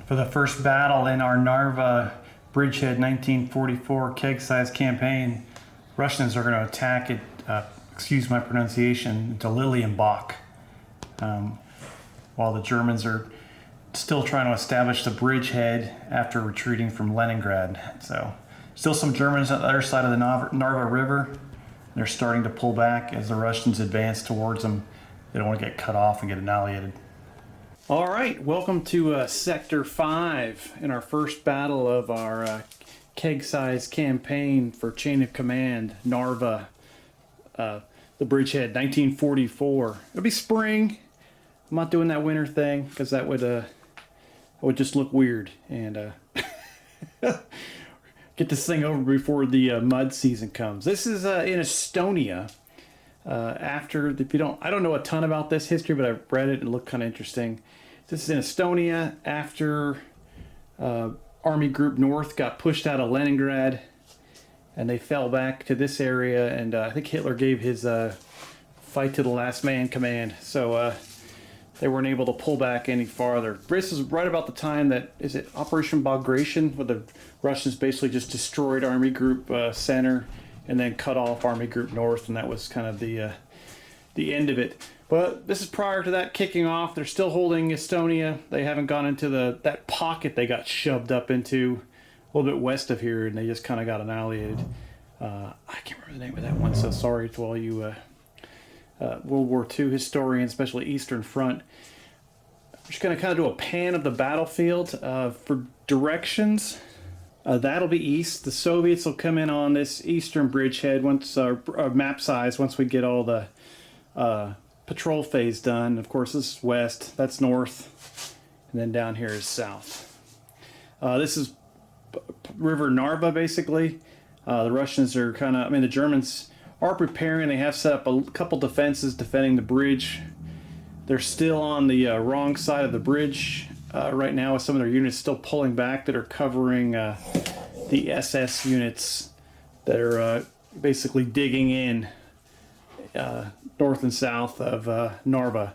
For the first battle in our Narva Bridgehead 1944 Keg-Sized campaign, Russians are going to attack it, excuse my pronunciation, to Lilienbach, while the Germans are still trying to establish the bridgehead after retreating from Leningrad. So still some Germans on the other side of the Narva River. They're starting to pull back as the Russians advance towards them. They don't want to get cut off and get annihilated. All right, welcome to Sector 5 in our first battle of our Keg-Sized campaign for Chain of Command, Narva, the Bridgehead, 1944. It'll be spring. I'm not doing that winter thing because that would just look weird, and get this thing over before the mud season comes. This is in Estonia. If you don't, I don't know a ton about this history, but I've read it and it looked kind of interesting. This is in Estonia after Army Group North got pushed out of Leningrad, and they fell back to this area. And I think Hitler gave his fight to the last man command, so they weren't able to pull back any farther. This is right about the time that, is it Operation Bagration, where the Russians basically just destroyed Army Group Center and then cut off Army Group North, and that was kind of the end of it. But this is prior to that kicking off. They're still holding Estonia. They haven't gone into that pocket they got shoved up into a little bit west of here, and they just kind of got annihilated. I can't remember the name of that one, so sorry to all you World War II historians, especially Eastern Front. I'm just going to kind of do a pan of the battlefield for directions. That'll be east. The Soviets will come in on this eastern bridgehead once map size, once we get all the patrol phase done. Of course, this is west, that's north, and then down here is south. This is River Narva, basically. The Russians are the Germans are preparing. They have set up a couple defenses defending the bridge. They're still on the wrong side of the bridge right now, with some of their units still pulling back that are covering the SS units that are basically digging in north and south of Narva.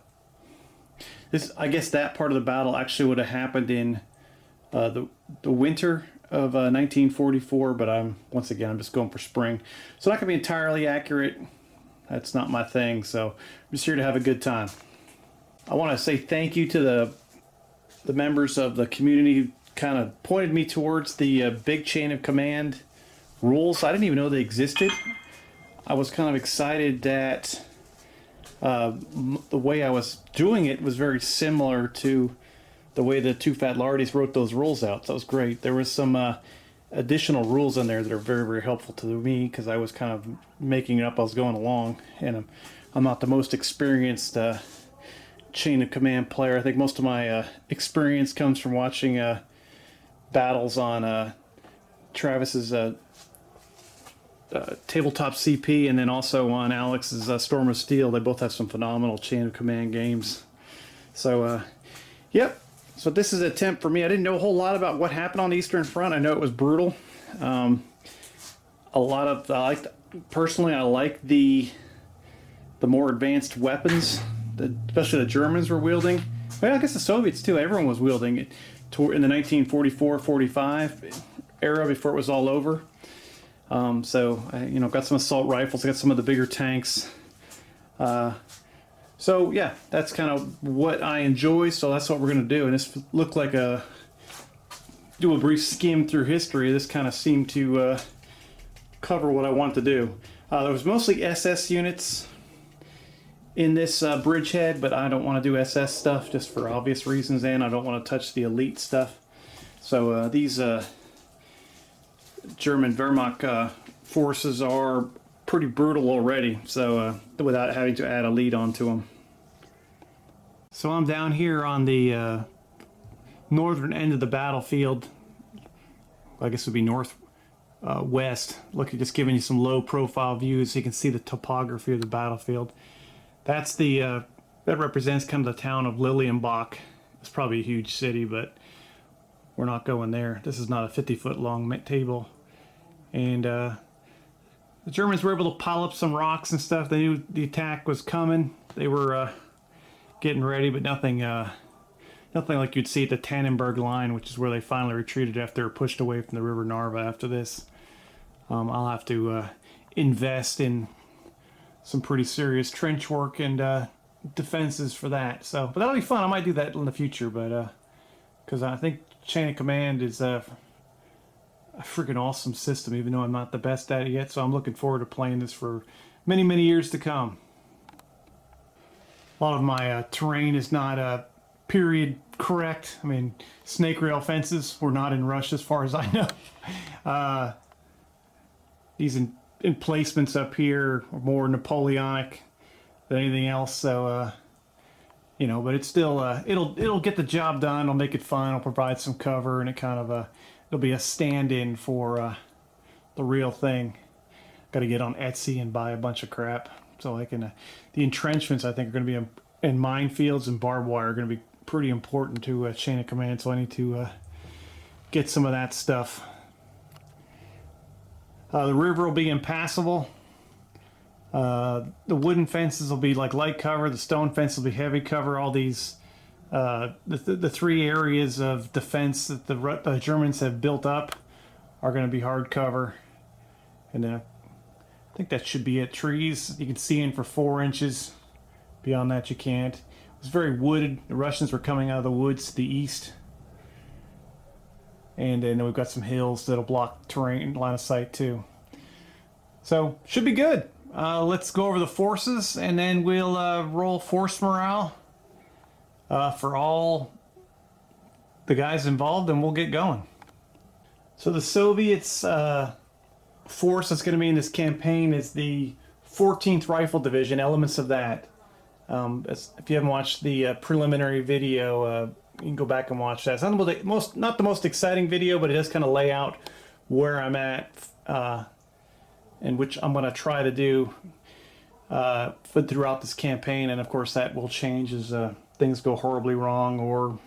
I guess that part of the battle actually would have happened in the winter of 1944, but once again I'm just going for spring, so not gonna be entirely accurate. That's not my thing, so I'm just here to have a good time. I want to say thank you to the members of the community who kind of pointed me towards the big chain of command rules. I didn't even know they existed. I was kind of excited that the way I was doing it was very similar to the way the two Fat Lardies wrote those rules out. So that was great. There was some additional rules in there that are very, very helpful to me, because I was kind of making it up as I was going along, and I'm not the most experienced chain of command player. I think most of my experience comes from watching battles on Travis's Tabletop CP, and then also on Alex's Storm of Steel. They both have some phenomenal chain of command games. So, yep. So this is an attempt for me. I didn't know a whole lot about what happened on the Eastern Front. I know it was brutal. Personally, I like the more advanced weapons that especially the Germans were wielding. Well, I guess the Soviets too. Everyone was wielding it in the 1944-45 era before it was all over. So I, got some assault rifles. I got some of the bigger tanks. So yeah, that's kind of what I enjoy. So that's what we're going to do. And this looked like do a brief skim through history. This kind of seemed to cover what I want to do. There was mostly SS units in this bridgehead, but I don't want to do SS stuff just for obvious reasons, and I don't want to touch the elite stuff. So these German Wehrmacht forces are pretty brutal already, so without having to add a lead onto them. So I'm down here on the northern end of the battlefield. I guess it would be northwest. Look, just giving you some low profile views so you can see the topography of the battlefield. That's that represents kind of the town of Lilienbach. It's probably a huge city, but we're not going there. This is not a 50-foot long table. And the Germans were able to pile up some rocks and stuff. They knew the attack was coming. They were getting ready, but nothing Nothing like you'd see at the Tannenberg line, which is where they finally retreated after they were pushed away from the River Narva after this. I'll have to invest in some pretty serious trench work and defenses for that. So, but that'll be fun. I might do that in the future, but because I think Chain of Command is a freaking awesome system, even though I'm not the best at it yet. So I'm looking forward to playing this for many, many years to come. A lot of my terrain is not period correct. I mean, snake rail fences were not in rush as far as I know. These emplacements up here are more Napoleonic than anything else. So, you know, but it's still, it'll get the job done. It'll make it fun. It'll provide some cover, and it kind of, it'll be a stand-in for the real thing. Got to get on Etsy and buy a bunch of crap so I can. The entrenchments, I think, are going to be and minefields and barbed wire are going to be pretty important to Chain of Command. So I need to get some of that stuff. The river will be impassable. The wooden fences will be like light cover. The stone fence will be heavy cover. All these, the three areas of defense that the Germans have built up are going to be hard cover. And I think that should be it. Trees, you can see in for 4 inches. Beyond that, you can't. It's very wooded. The Russians were coming out of the woods to the east. And then we've got some hills that'll block terrain, line of sight too. So, should be good. Let's go over the forces, and then we'll roll force morale for all the guys involved, and we'll get going. So the Soviets' force that's going to be in this campaign is the 14th Rifle Division, elements of that. If you haven't watched the preliminary video, you can go back and watch that. It's not the most exciting video, but it does kind of lay out where I'm at, and which I'm going to try to do throughout this campaign. And of course, that will change as things go horribly wrong or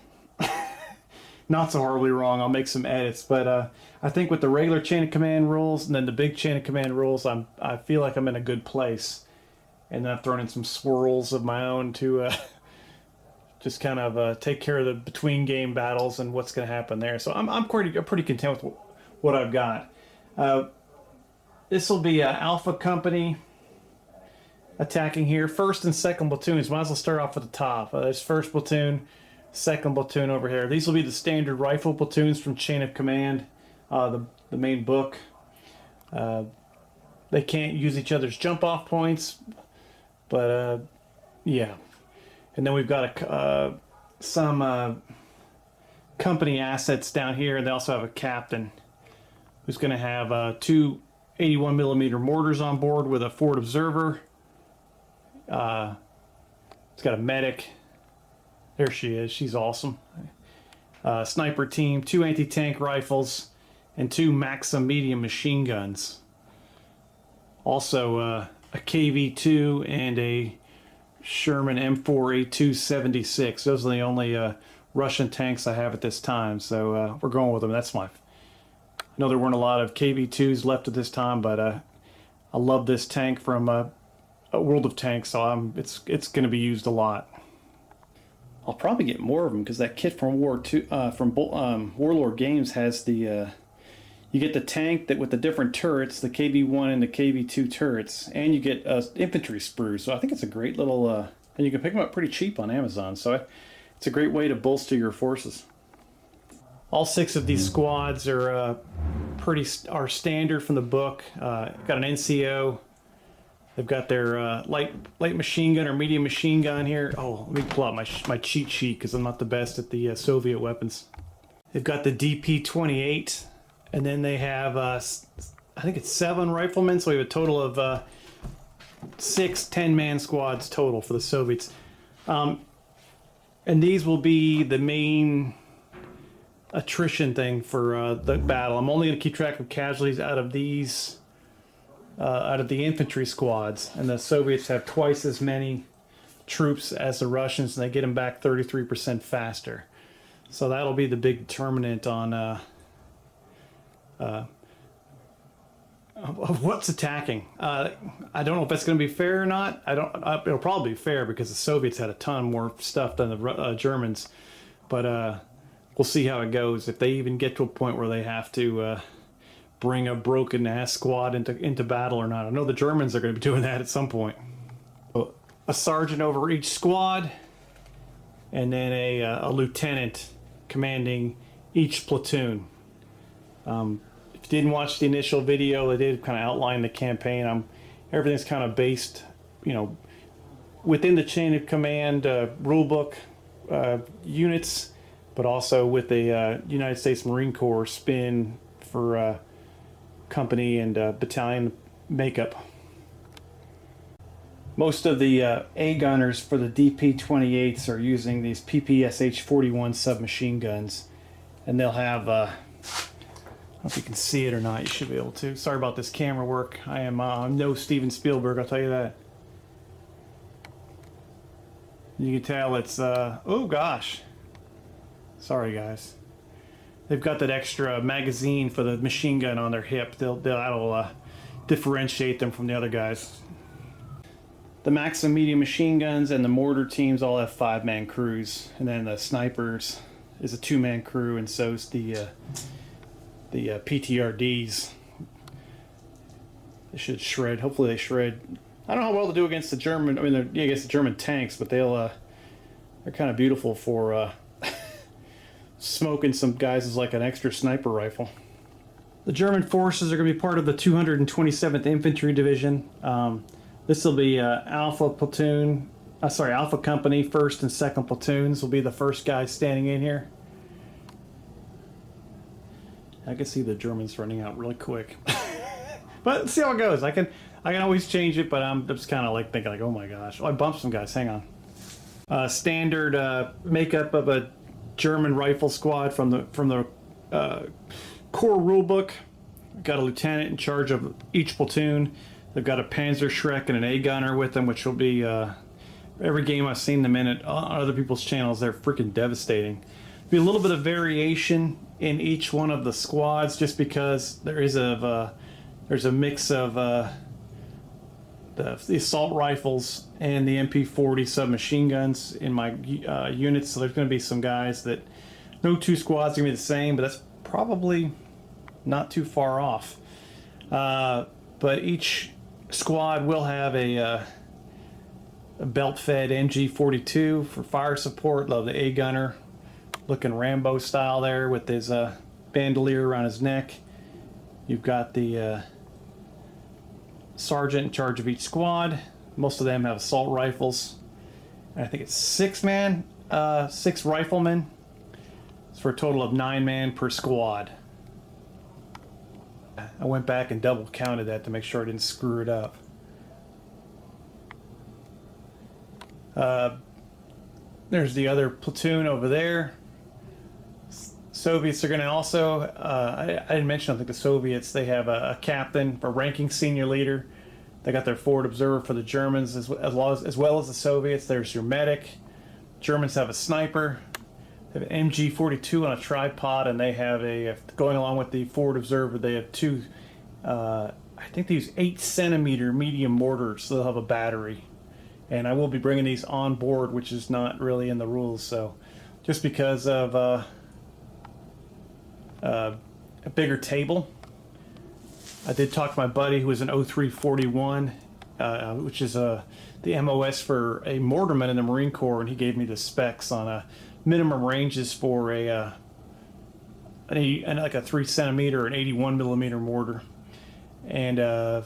not so horribly wrong. I'll make some edits, but I think with the regular Chain of Command rules and then the big Chain of Command rules, I feel like I'm in a good place. And then I've thrown in some swirls of my own to just kind of take care of the between game battles and what's going to happen there. So I'm pretty content with what I've got. This will be Alpha Company attacking here. First and second platoons. Might as well start off at the top. There's first platoon, second platoon over here. These will be the standard rifle platoons from Chain of Command, the main book. They can't use each other's jump off points. But, yeah. And then we've got some company assets down here. And they also have a captain who's going to have 2 81mm mortars on board with a forward observer. It's got a medic. There she is. She's awesome. Sniper team, 2 anti-tank rifles, and 2 Maxim medium machine guns. Also, a KV-2 and a Sherman M4A276. Those are the only Russian tanks I have at this time, so we're going with them. That's I know there weren't a lot of KV-2s left at this time, but I love this tank from World of Tanks, so it's going to be used a lot. I'll probably get more of them because that kit from Warlord Games has the you get the tank that with the different turrets, the KV-1 and the KV-2 turrets, and you get infantry sprues. So I think it's a great little, and you can pick them up pretty cheap on Amazon. So it's a great way to bolster your forces. All 6 of these squads are standard from the book. Got an NCO. They've got their light machine gun or medium machine gun here. Oh, let me pull out my cheat sheet because I'm not the best at the Soviet weapons. They've got the DP-28. And then they have, I think it's 7 riflemen, so we have a total of 6 10-man squads total for the Soviets. And these will be the main attrition thing for the battle. I'm only going to keep track of casualties out of these, out of the infantry squads. And the Soviets have twice as many troops as the Russians, and they get them back 33% faster. So that'll be the big determinant on... of what's attacking. I don't know if that's going to be fair or not. It'll probably be fair because the Soviets had a ton more stuff than the Germans. But we'll see how it goes. If they even get to a point where they have to bring a broken ass squad into battle or not. I know the Germans are going to be doing that at some point. A sergeant over each squad, and then a lieutenant commanding each platoon. If you didn't watch the initial video, they did kind of outline the campaign. Everything's kind of based, within the chain of command rulebook units, but also with the United States Marine Corps spin for company and battalion makeup. Most of the A gunners for the DP-28s are using these PPSH-41 submachine guns, and they'll have, I don't know if you can see it or not, you should be able to. Sorry about this camera work. I'm no Steven Spielberg, I'll tell you that. You can tell it's, oh gosh. Sorry guys. They've got that extra magazine for the machine gun on their hip. That'll differentiate them from the other guys. The Maxim medium machine guns and the mortar teams all have 5-man crews, and then the snipers is a 2-man crew, and so's the PTRDs. They should shred. Hopefully they shred. I don't know how well to do against the German. I mean, against the German tanks, but they're kind of beautiful for smoking some guys as like an extra sniper rifle. The German forces are going to be part of the 227th Infantry Division. This will be Alpha Platoon, Alpha Company, 1st and 2nd platoons will be the first guys standing in here. I can see the Germans running out really quick. But let's see how it goes. I can always change it, but I'm just kind of like thinking like, oh my gosh. Oh, I bumped some guys, hang on. Standard makeup of a German rifle squad from the core rulebook. Got a lieutenant in charge of each platoon. They've got a Panzerschreck and an A gunner with them, which will be every game I've seen them in it on other people's channels. They're freaking devastating. Be a little bit of variation in each one of the squads, just because there's a mix of the assault rifles and the MP40 submachine guns in my units. So there's going to be some guys that no two squads are going to be the same, but that's probably not too far off. But each squad will have a belt-fed MG42 for fire support. Love the A gunner, looking Rambo style there with his bandolier around his neck. You've got the sergeant in charge of each squad. Most of them have assault rifles. And I think it's 6 riflemen. It's for a total of 9 man per squad. I went back and double counted that to make sure I didn't screw it up. There's the other platoon over there. Soviets are going to also, I didn't mention, I think the Soviets, they have a captain, a ranking senior leader. They got their forward observer for the Germans as well as the Soviets. There's your medic. Germans have a sniper. They have an MG42 on a tripod, and they have going along with the forward observer, they have 2, I think they use 8-centimeter medium mortars, so they'll have a battery. And I will be bringing these on board, which is not really in the rules, so just because of a bigger table. I did talk to my buddy who is an 0341, which is the MOS for a mortarman in the Marine Corps, and he gave me the specs on minimum ranges for like a 3-centimeter and 81 millimeter mortar, and it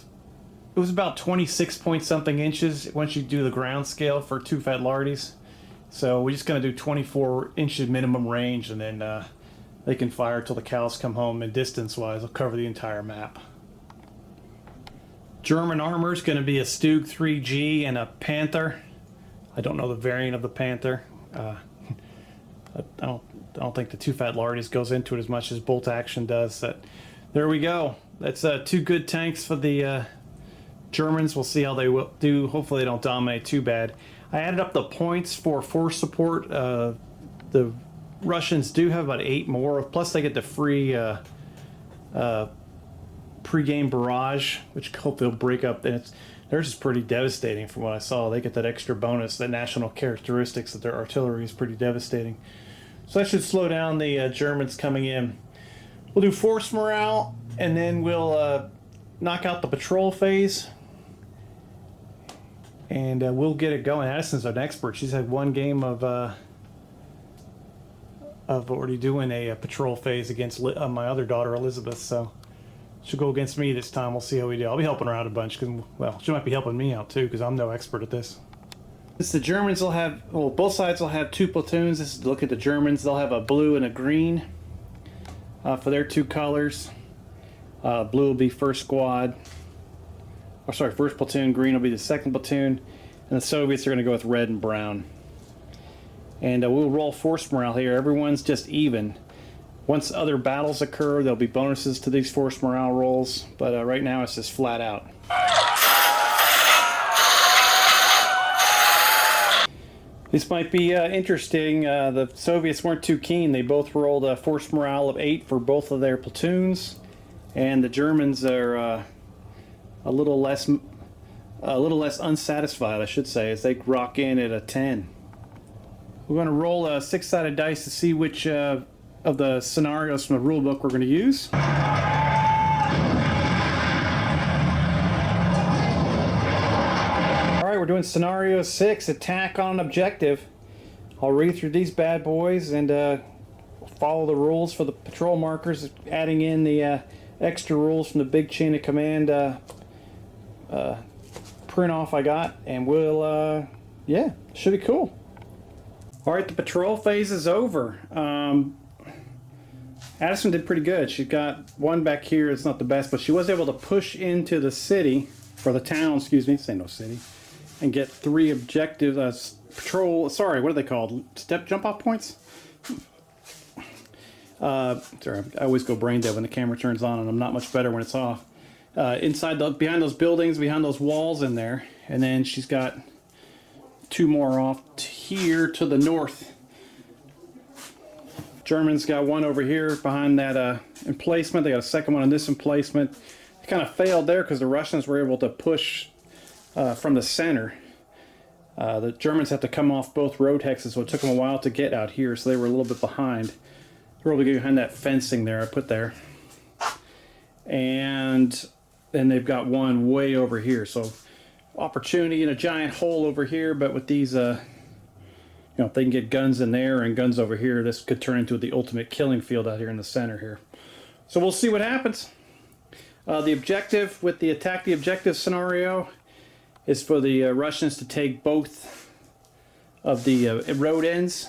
was about 26 point something inches once you do the ground scale for 2 Fat Lardies. So we're just going to do 24 inches minimum range, and then they can fire till the cows come home, and distance-wise, they'll cover the entire map. German armor is going to be a Stug 3G and a Panther. I don't know the variant of the Panther. I don't think the 2 Fat Lardies goes into it as much as Bolt Action does. There we go. That's 2 good tanks for the Germans. We'll see how they will do. Hopefully they don't dominate too bad. I added up the points for force support. The Russians do have about 8 more. Plus they get the free pre-game barrage, which hopefully will break up. And theirs is pretty devastating from what I saw. They get that extra bonus, that national characteristics, that their artillery is pretty devastating. So that should slow down the Germans coming in. We'll do force morale, and then we'll knock out the patrol phase. And we'll get it going. Addison's an expert. She's had one game of already doing a patrol phase against my other daughter, Elizabeth. So she'll go against me this time. We'll see how we do. I'll be helping her out a bunch, because, well, she might be helping me out too, because I'm no expert at this. The Germans will have, well, both sides will have 2 platoons. This is to look at the Germans. They'll have a blue and a green for their 2 colors. Blue will be first squad, or sorry, first platoon. Green will be the second platoon, and the Soviets are going to go with red and brown. And we'll roll force morale here. Everyone's just even. Once other battles occur, there'll be bonuses to these force morale rolls, but right now it's just flat out. This might be interesting. The Soviets weren't too keen. They both rolled a force morale of 8 for both of their platoons, and the Germans are a little less unsatisfied, I should say, as they rock in at a 10. We're going to roll a 6-sided dice to see which of the scenarios from the rule book we're going to use. We're doing scenario 6, attack on an objective. I'll read through these bad boys and follow the rules for the patrol markers, adding in the extra rules from the big chain of command print off I got, and we'll yeah, should be cool. Alright, the patrol phase is over. Addison did pretty good. She got one back here. It's not the best, but she was able to push into the city, or the town, excuse me, say no city, and get 3 objectives, patrol, sorry, what are they called? Step jump off points? Sorry, I always go brain dead when the camera turns on, and I'm not much better when it's off. Behind those buildings, behind those walls in there, and then she's got 2 more off here to the north. Germans got 1 over here behind that emplacement. They got a second one on this emplacement. They kind of failed there because the Russians were able to push from the center. The Germans have to come off both road hexes, so it took them a while to get out here, so they were a little bit behind. They were able to get behind that fencing there I put there. And then they've got 1 way over here, so opportunity in a giant hole over here, but with these, you know, if they can get guns in there and guns over here, this could turn into the ultimate killing field out here in the center here. So we'll see what happens. The objective with the attack the objective scenario is for the Russians to take both of the road ends.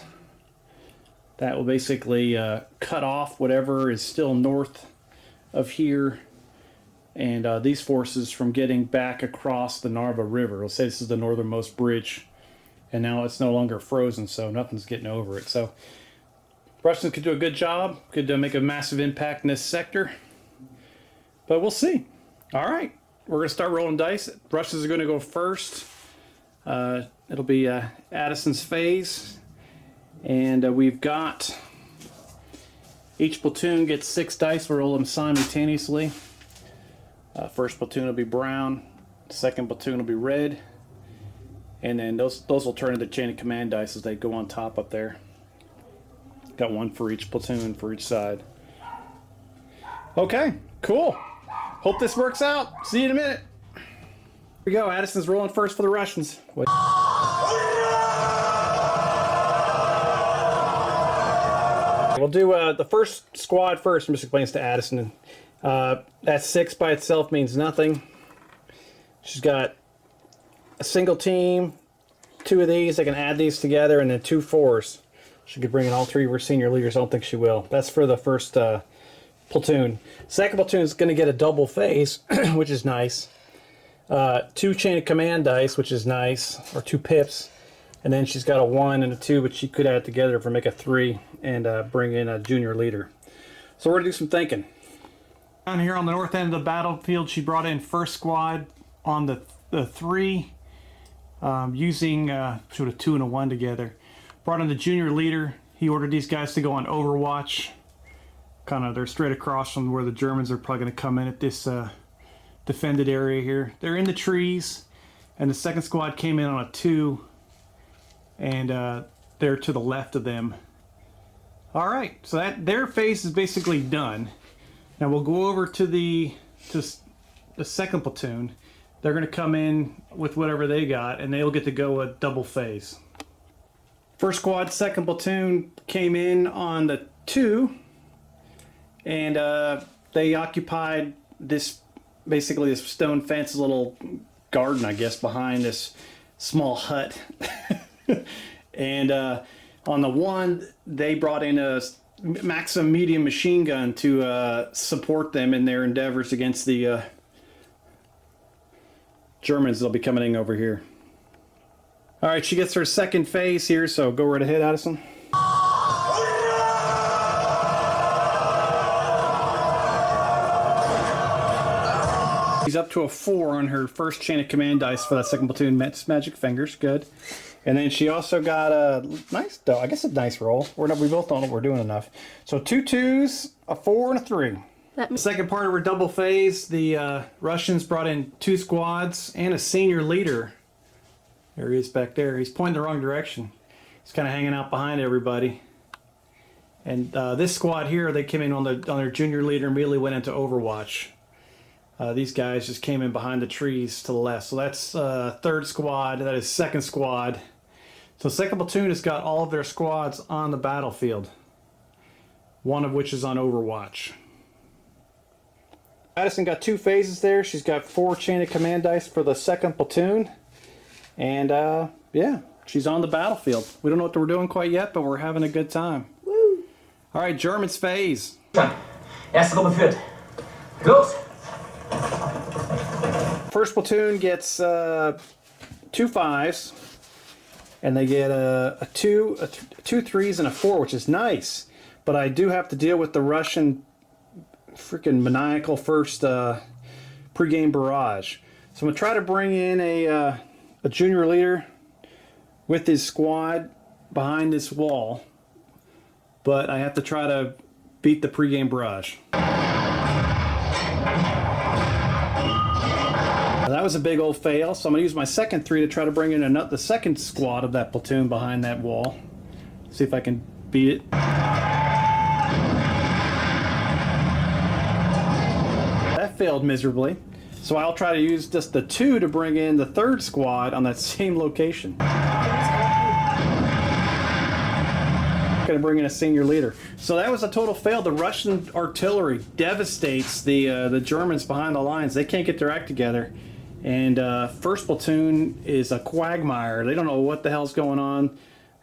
That will basically cut off whatever is still north of here, and these forces from getting back across the Narva River. We'll say this is the northernmost bridge, and now it's no longer frozen, so nothing's getting over it. So Russians could do a good job, could make a massive impact in this sector, but we'll see. All right. We're going to start rolling dice. Russians are going to go first. It'll be Addison's phase. And we've got... Each platoon gets 6 dice. We'll roll them simultaneously. First platoon will be brown. Second platoon will be red. And then those will turn into chain of command dice as they go on top up there. Got 1 for each platoon for each side. Okay, cool. Hope this works out. See you in a minute. Here we go. Addison's rolling first for the Russians. We'll do the first squad first. I'm just explaining this to Addison. That 6 by itself means nothing. She's got a single team, 2 of these. I can add these together, and then 2 4s. She could bring in all 3 of her senior leaders. I don't think she will. That's for the first platoon. Second platoon is going to get a double phase, which is nice. 2 chain of command dice, which is nice, or 2 pips. And then she's got a 1 and a 2, but she could add it together for make a 3 and bring in a junior leader. So we're going to do some thinking. Down here on the north end of the battlefield, she brought in first squad on the 3, using sort of 2 and a 1 together. Brought in the junior leader. He ordered these guys to go on overwatch. Kind of, they're straight across from where the Germans are probably going to come in at this defended area here. They're in the trees, and the second squad came in on a 2, and they're to the left of them. All right, so that their phase is basically done. Now we'll go over to the second platoon. They're going to come in with whatever they got, and they'll get to go a double phase. First squad, second platoon came in on the 2, and they occupied this, basically this stone fence, little garden, I guess, behind this small hut. And on the 1, they brought in a Maxim medium machine gun to support them in their endeavors against the Germans that'll be coming in over here. All right, she gets her second phase here, so go right ahead, Addison. She's up to a 4 on her first chain of command dice for that second platoon. Magic fingers, good. And then she also got a nice, I guess a dice roll. We both don't know we're doing enough. So 2 2s, a 4, and a 3. The second part of her double phase, the Russians brought in 2 squads and a senior leader. There he is back there. He's pointing the wrong direction. He's kind of hanging out behind everybody. And this squad here, they came in on their junior leader, immediately went into Overwatch. These guys just came in behind the trees to the left. So that's third squad. That is second squad. So second platoon has got all of their squads on the battlefield. One of which is on Overwatch. Addison got 2 phases there. She's got 4 chain of command dice for the second platoon. And yeah, she's on the battlefield. We don't know what we're doing quite yet, but we're having a good time. Woo! All right, Germans phase. Erste Gruppe führt. Los! First platoon gets 2 5s, and they get a 2 3s, and a 4, which is nice. But I do have to deal with the Russian freaking maniacal first pregame barrage. So I'm gonna try to bring in a junior leader with his squad behind this wall, but I have to try to beat the pregame barrage. That was a big old fail, so I'm going to use my second 3 to try to bring in the second squad of that platoon behind that wall. See if I can beat it. That failed miserably, so I'll try to use just the 2 to bring in the third squad on that same location. Going to bring in a senior leader. So that was a total fail. The Russian artillery devastates the Germans behind the lines. They can't get their act together. And first platoon is a quagmire. They don't know what the hell's going on.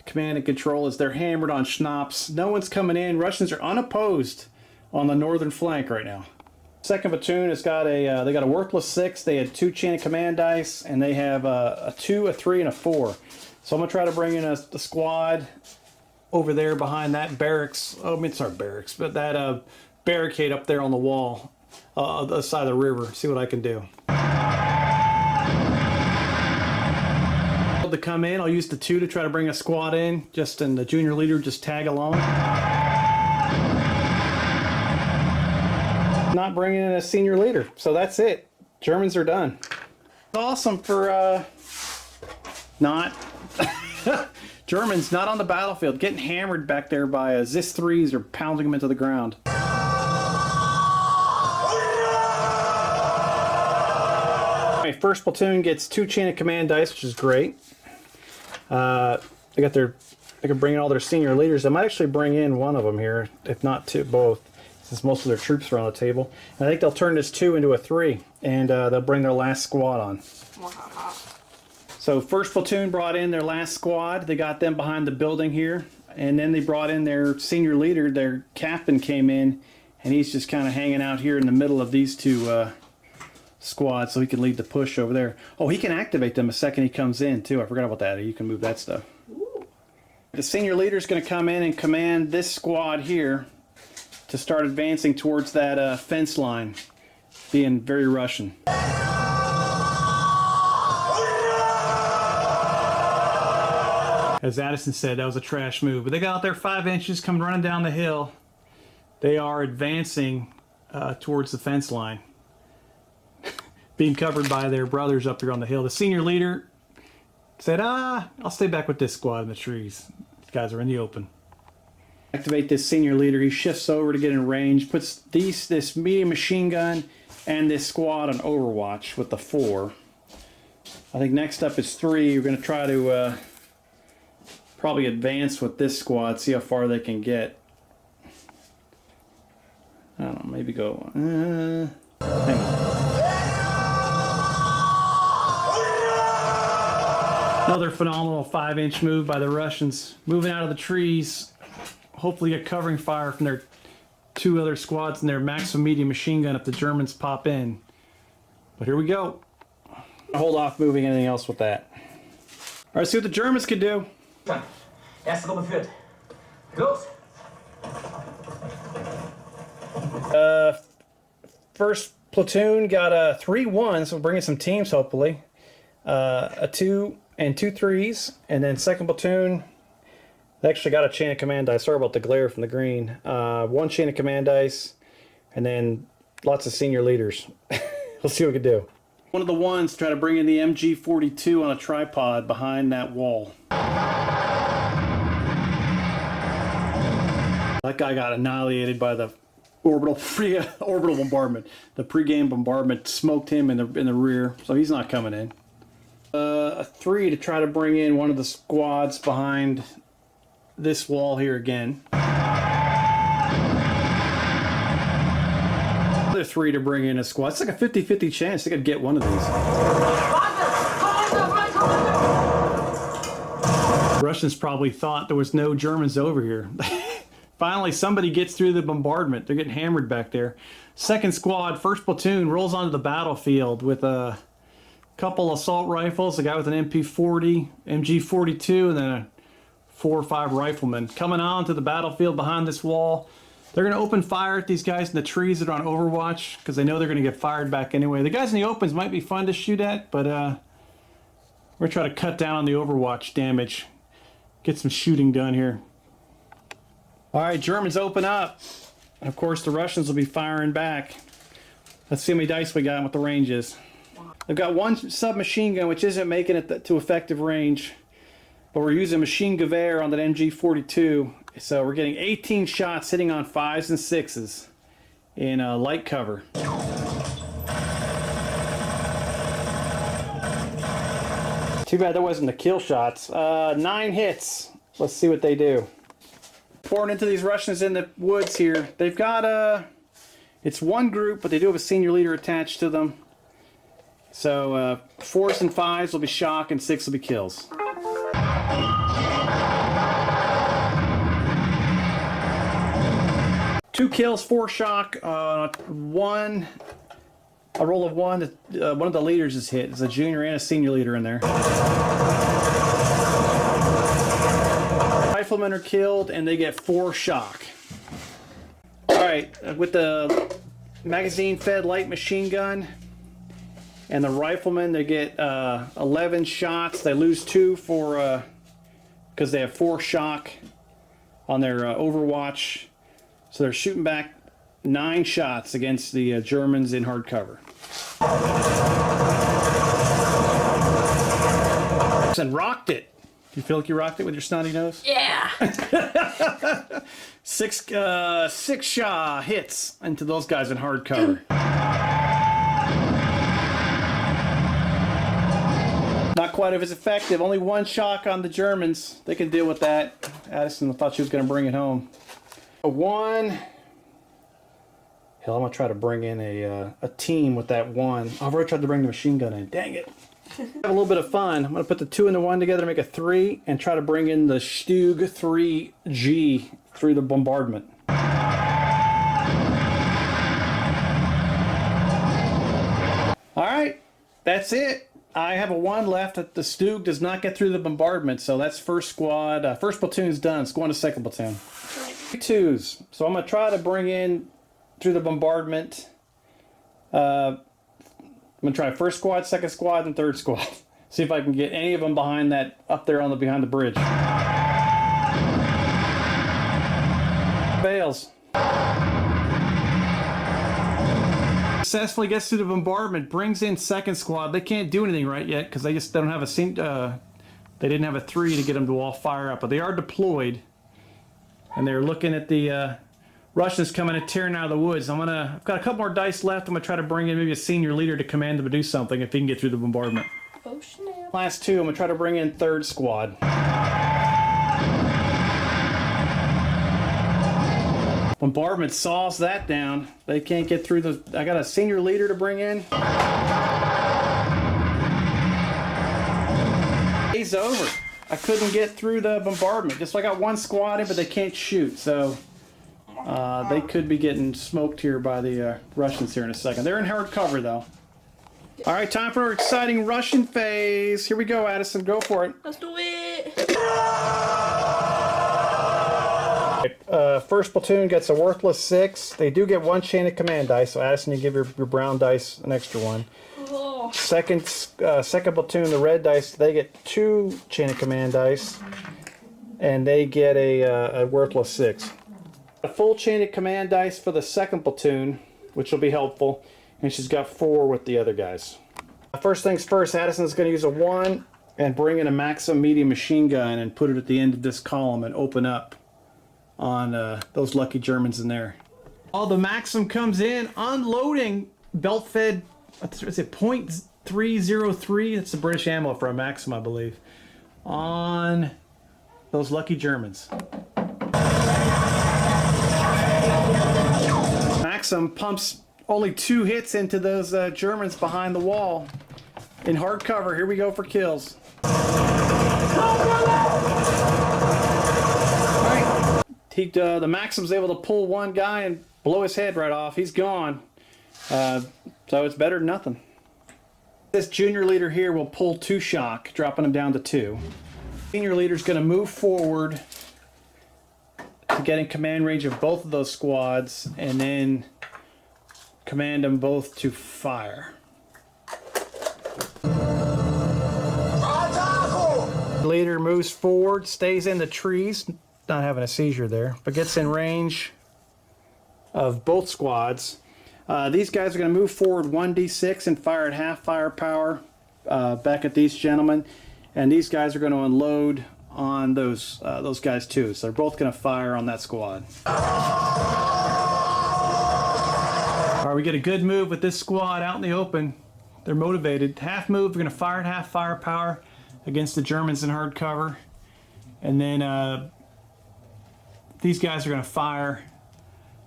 Command and control is they're hammered on schnapps. No one's coming in. Russians are unopposed on the northern flank right now. Second platoon has got they got a worthless 6. They had 2 chain of command dice, and they have a 2, a 3, and a 4. So I'm gonna try to bring in a squad over there behind that barracks. Oh, I mean, sorry, barracks, but that barricade up there on the wall, the side of the river. See what I can do. To come in, I'll use the 2 to try to bring a squad in, and the junior leader just tag along. Not bringing in a senior leader, so that's it. Germans are done. Awesome for not Germans not on the battlefield, getting hammered back there by Zis 3s or pounding them into the ground. All right, first platoon gets 2 chain of command dice, which is great. They can bring in all their senior leaders. I might actually bring in one of them here, if not both, since most of their troops are on the table. And I think they'll turn this 2 into a 3, and they'll bring their last squad on. So first platoon brought in their last squad. They got them behind the building here, and then they brought in their senior leader. Their captain came in, and he's just kind of hanging out here in the middle of these 2 squad, so he can lead the push over there. Oh, he can activate them a second he comes in too. I forgot about that. You can move that stuff. Ooh. The senior leader is going to come in and command this squad here to start advancing towards that fence line, being very Russian. As Addison said, that was a trash move, but they got out there 5 inches, coming running down the hill. They are advancing towards the fence line, being covered by their brothers up here on the hill. The senior leader said, I'll stay back with this squad in the trees. These guys are in the open. Activate this senior leader. He shifts over to get in range. Puts this medium machine gun and this squad on overwatch with the 4. I think next up is 3. We're going to try to probably advance with this squad, see how far they can get. I don't know, maybe go... hang on. Another phenomenal 5-inch move by the Russians. Moving out of the trees. Hopefully get covering fire from their 2 other squads and their maximum medium machine gun if the Germans pop in. But here we go. Hold off moving anything else with that. Alright, see what the Germans can do. Erste Gruppe führt. Los! First platoon got a 3-1, so we're bringing some teams hopefully. A 2 and 2 3s, and then second platoon, they actually got a chain of command dice. Sorry about the glare from the green. 1 chain of command dice, and then lots of senior leaders. We'll see what we can do. One of the ones try to bring in the MG42 on a tripod behind that wall. That guy got annihilated by the orbital bombardment. The pre-game bombardment smoked him in the rear, so he's not coming in. A 3 to try to bring in one of the squads behind this wall here again. Another 3 to bring in a squad. It's like a 50-50 chance they could get one of these. Russians probably thought there was no Germans over here. Finally, somebody gets through the bombardment. They're getting hammered back there. Second squad, first platoon, rolls onto the battlefield with a couple assault rifles, a guy with an MP40, MG42, and then a 4 or 5 riflemen. Coming onto the battlefield behind this wall. They're going to open fire at these guys in the trees that are on overwatch because they know they're going to get fired back anyway. The guys in the opens might be fun to shoot at, but we're going to try to cut down on the overwatch damage. Get some shooting done here. Alright, Germans open up. And of course the Russians will be firing back. Let's see how many dice we got and what the range is. They've got 1 submachine gun which isn't making it to effective range. But we're using machine gewehr on that MG42. So we're getting 18 shots hitting on 5s and 6s in light cover. Too bad there wasn't the kill shots. 9 hits. Let's see what they do. Pouring into these Russians in the woods here. They've got it's 1 group, but they do have a senior leader attached to them. So 4s and 5s will be shock and 6 will be kills. Two kills, 4 shock, 1. A roll of 1. One of the leaders is hit. There's a junior and a senior leader in there. Riflemen are killed and they get 4 shock. Alright, with the magazine-fed light machine gun and the riflemen, they get 11 shots. They lose 2 for because they have 4 shock on their overwatch. So they're shooting back 9 shots against the Germans in hard cover. And rocked it. Do you feel like you rocked it with your snotty nose? Yeah. 6 hits into those guys in hard cover. Not quite as effective. Only 1 shock on the Germans. They can deal with that. Addison thought she was going to bring it home. A 1. Hell, I'm going to try to bring in a team with that 1. I've already tried to bring the machine gun in. Dang it. Have a little bit of fun. I'm going to put the 2 and the 1 together to make a 3 and try to bring in the Stug 3G through the bombardment. Alright, that's it. I have a 1 left. The Stug does not get through the bombardment, so that's first squad. First platoon's done. Let's go on to second platoon. 2s. So I'm going to try to bring in through the bombardment. I'm going to try first squad, second squad, and third squad. See if I can get any of them behind that, up there on the behind the bridge. Fails. Successfully gets through the bombardment, brings in second squad. They can't do anything right yet because they don't have a they didn't have a 3 to get them to all fire up, but they are deployed. and they're looking at the Russians coming and tearing out of the woods. I've got a couple more dice left. I'm gonna try to bring in maybe a senior leader to command them to do something if he can get through the bombardment. Oh snap. Last two, I'm gonna try to bring in third squad. Bombardment saws that down. They can't get through the... I got a senior leader to bring in. Day's over. I couldn't get through the bombardment. Just so I got one squad in, but they can't shoot, so... they could be getting smoked here by the Russians here in a second. They're in hard cover, though. All right, time for our exciting Russian phase. Here we go, Addison. Go for it. Let's do it. First platoon gets a worthless 6. They do get 1 chain of command dice, so Addison, you give your brown dice an extra 1. Oh. Second platoon, the red dice, they get 2 chain of command dice, and they get a worthless 6. A full chain of command dice for the second platoon, which will be helpful, and she's got 4 with the other guys. First things first, Addison's going to use a 1 and bring in a Maxim medium machine gun and put it at the end of this column and open up on those lucky Germans in there. Oh, the Maxim comes in, unloading belt-fed, what's it, .303? That's the British ammo for a Maxim, I believe, on those lucky Germans. Maxim pumps only 2 hits into those Germans behind the wall. In hard cover, here we go for kills. The Maxim's able to pull one guy and blow his head right off. He's gone. So it's better than nothing. This junior leader here will pull 2 shock, dropping him down to 2. Senior leader's going to move forward to get in command range of both of those squads and then command them both to fire. The leader moves forward, stays in the trees, not having a seizure there, but gets in range of both squads. These guys are going to move forward 1d6 and fire at half firepower back at these gentlemen, and these guys are going to unload on those guys too. So they're both going to fire on that squad. All right, we get a good move with this squad out in the open. They're motivated. Half move, they're going to fire at half firepower against the Germans in hard cover, and then these guys are going to fire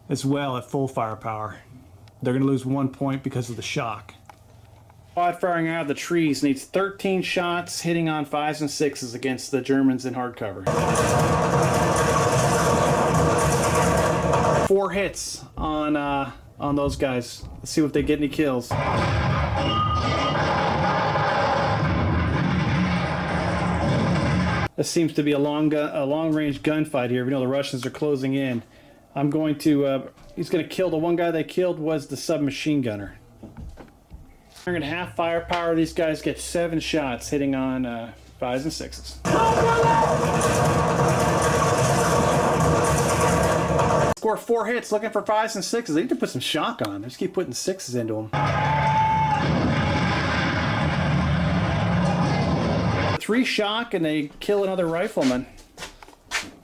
as well at full firepower. They're going to lose 1 point because of the shock. Squad firing out of the trees needs 13 shots, hitting on 5s and 6s against the Germans in hard cover. 4 hits on those guys. Let's see if they get any kills. This seems to be a long-range gunfight here. We know the Russians are closing in. I'm going to... he's going to kill... The one guy they killed was the submachine gunner. They're going to half firepower. These guys get 7 shots, hitting on 5s and 6s. Score 4 hits, looking for 5s and 6s. They need to put some shock on. They just keep putting 6s into them. 3 shock and they kill another rifleman.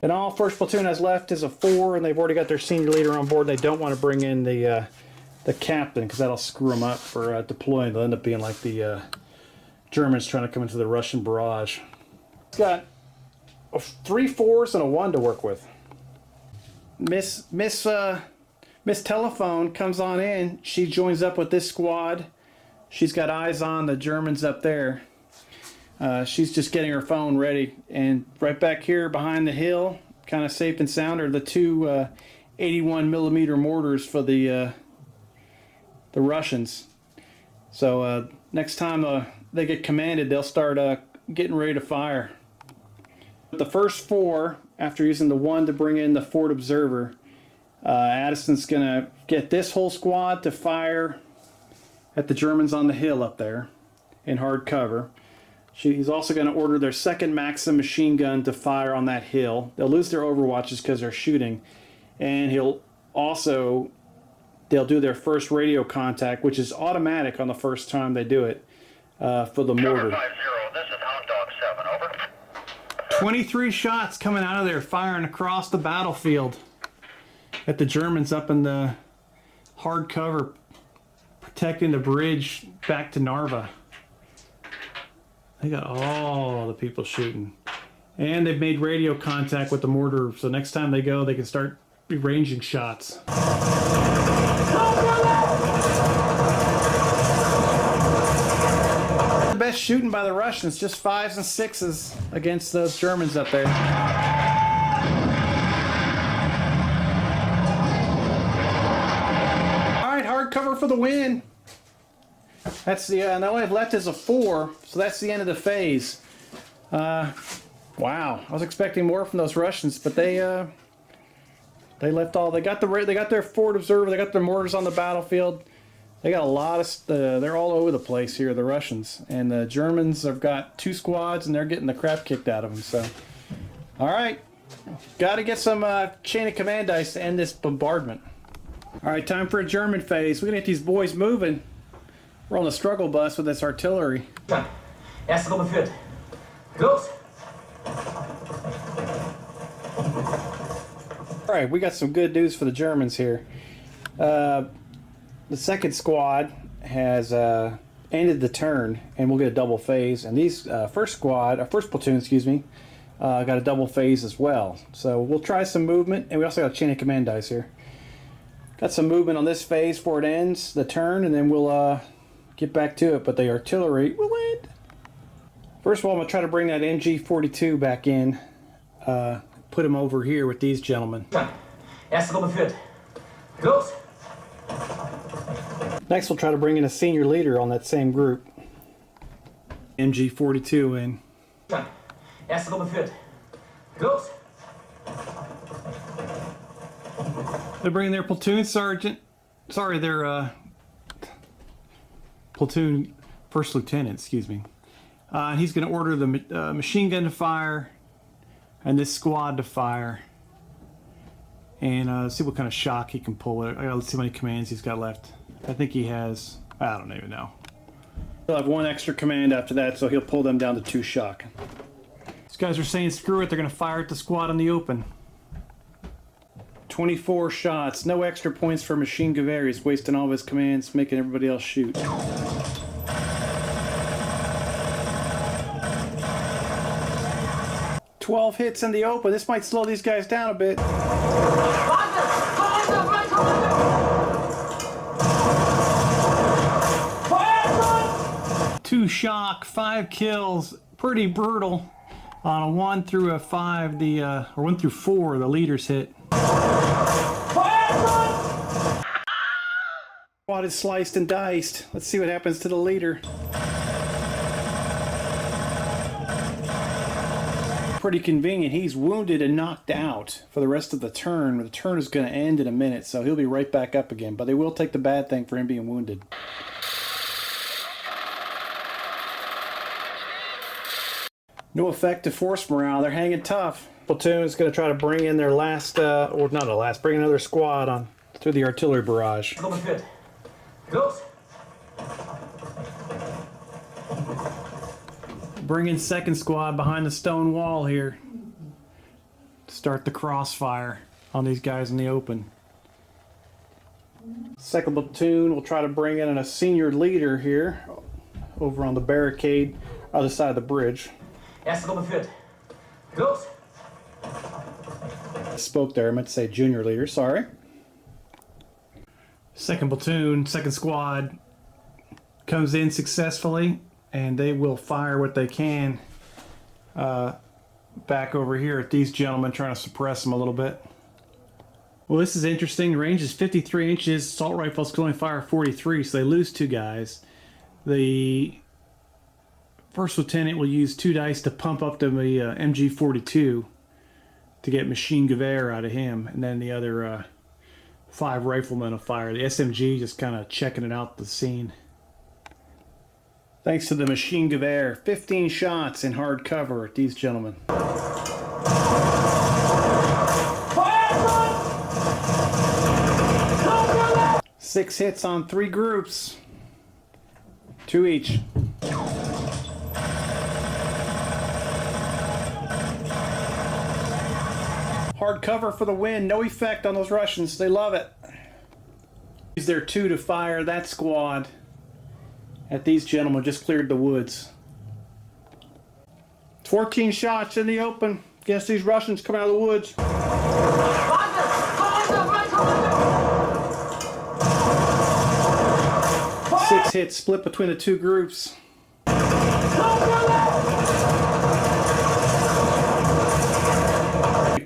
And all first platoon has left is a 4, and they've already got their senior leader on board. They don't want to bring in the captain because that'll screw them up for deploying. They'll end up being like the Germans trying to come into the Russian barrage. It's got 3 4s and a 1 to work with. Miss Telephone comes on in. She joins up with this squad. She's got eyes on the Germans up there. She's just getting her phone ready, and right back here behind the hill, kind of safe and sound, are the 2 81mm mortars for the Russians. So next time they get commanded, they'll start getting ready to fire. The first 4, after using the 1 to bring in the forward observer, Addison's gonna get this whole squad to fire at the Germans on the hill up there in hard cover. He's also going to order their second Maxim machine gun to fire on that hill. They'll lose their overwatches because they're shooting. And they'll do their first radio contact, which is automatic on the first time they do it, for the mortar. 50, this is Hound Dog 7, over. 23 shots coming out of there, firing across the battlefield at the Germans up in the hard cover, protecting the bridge back to Narva. They got all the people shooting. And they've made radio contact with the mortar, so next time they go, they can start ranging shots. The best shooting by the Russians, just 5s and 6s against those Germans up there. Alright, hard cover for the win. That's the, and all I've left is a 4, so that's the end of the phase. Wow, I was expecting more from those Russians, but they left all. They got their forward observer. They got their mortars on the battlefield. They got a lot of. They're all over the place here, the Russians, and the Germans have got 2 squads, and they're getting the crap kicked out of them. So, all right, got to get some chain of command dice to end this bombardment. All right, time for a German phase. We're gonna get these boys moving. We're on the struggle bus with this artillery. Erste Gruppe führt. Los! Alright, we got some good news for the Germans here. The second squad has ended the turn, and we'll get a double phase. And these first platoon, excuse me, got a double phase as well. So we'll try some movement, and we also got a chain of command dice here. Got some movement on this phase before it ends the turn, and then we'll get back to it. But the artillery will end. First of all, I'm going to try to bring that MG42 back in. Put him over here with these gentlemen. Erste Gruppe führt. Los! Next, we'll try to bring in a senior leader on that same group. MG42 in. Erste Gruppe führt. Los! They're bringing their platoon sergeant. Sorry, their platoon first lieutenant, excuse me. He's going to order the machine gun to fire and this squad to fire, and see what kind of shock he can pull. I gotta see how many commands he's got left. I think he has, I don't even know. He'll have 1 extra command after that, so he'll pull them down to 2 shock. These guys are saying screw it, they're gonna fire at the squad in the open. 24 shots, no extra points for Machine Gewehr. He's wasting all of his commands, making everybody else shoot. 12 hits in the open. This might slow these guys down a bit. 2 shock, 5 kills. Pretty brutal. On a 1 through a 5, or 1 through 4, the leaders hit. Squad is sliced and diced. Let's see what happens to the leader. Pretty convenient. He's wounded and knocked out for the rest of the turn. The turn is going to end in a minute, so he'll be right back up again. But they will take the bad thing for him being wounded. No effect to force morale. They're hanging tough. Platoon is going to try to bring in their last, or not the last, bring another squad on through the artillery barrage. Los! Bring in second squad behind the stone wall here. Start the crossfire on these guys in the open. Second platoon will try to bring in a senior leader here over on the barricade other side of the bridge. Erste Gruppe führt. Los! I spoke there, I meant to say junior leader, sorry. Second platoon, second squad comes in successfully, and they will fire what they can back over here at these gentlemen, trying to suppress them a little bit. Well, this is interesting. The range is 53 inches. Assault rifles can only fire 43, so they lose 2 guys. The first lieutenant will use 2 dice to pump up to the MG42 to get machine gewehr out of him, and then the other 5 riflemen will fire. The SMG just kind of checking it out the scene. Thanks to the machine gewehr, 15 shots in hard cover at these gentlemen. 6 hits on 3 groups. 2 each. Hard cover for the win. No effect on those Russians. They love it. Use their 2 to fire that squad at these gentlemen just cleared the woods. 14 shots in the open against these Russians coming out of the woods. 6 hits split between the 2 groups.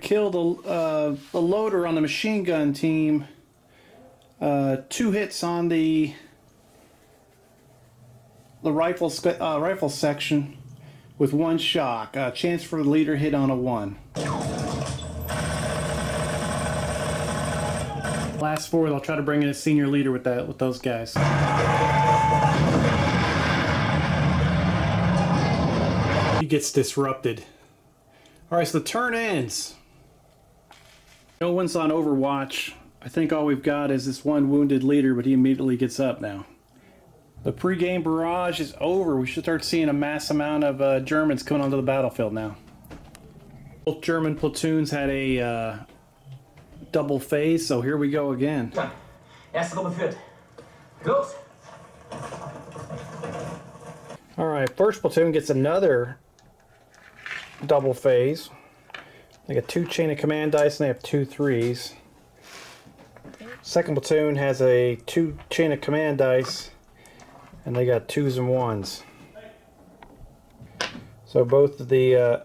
Killed the loader on the machine gun team. 2 hits on the rifle section with 1 shock. Chance for the leader hit on a 1. Last 4, they'll try to bring in a senior leader with those guys. He gets disrupted. Alright, so the turn ends. No one's on Overwatch. I think all we've got is this 1 wounded leader, but he immediately gets up now. The pre-game barrage is over. We should start seeing a mass amount of Germans coming onto the battlefield now. Both German platoons had a double phase, so here we go again. Erste Gruppe führt. Los! Alright, first platoon gets another double phase. They got 2 chain of command dice and they have 2 3s. Second platoon has a 2 chain of command dice and they got 2s and 1s. So both of the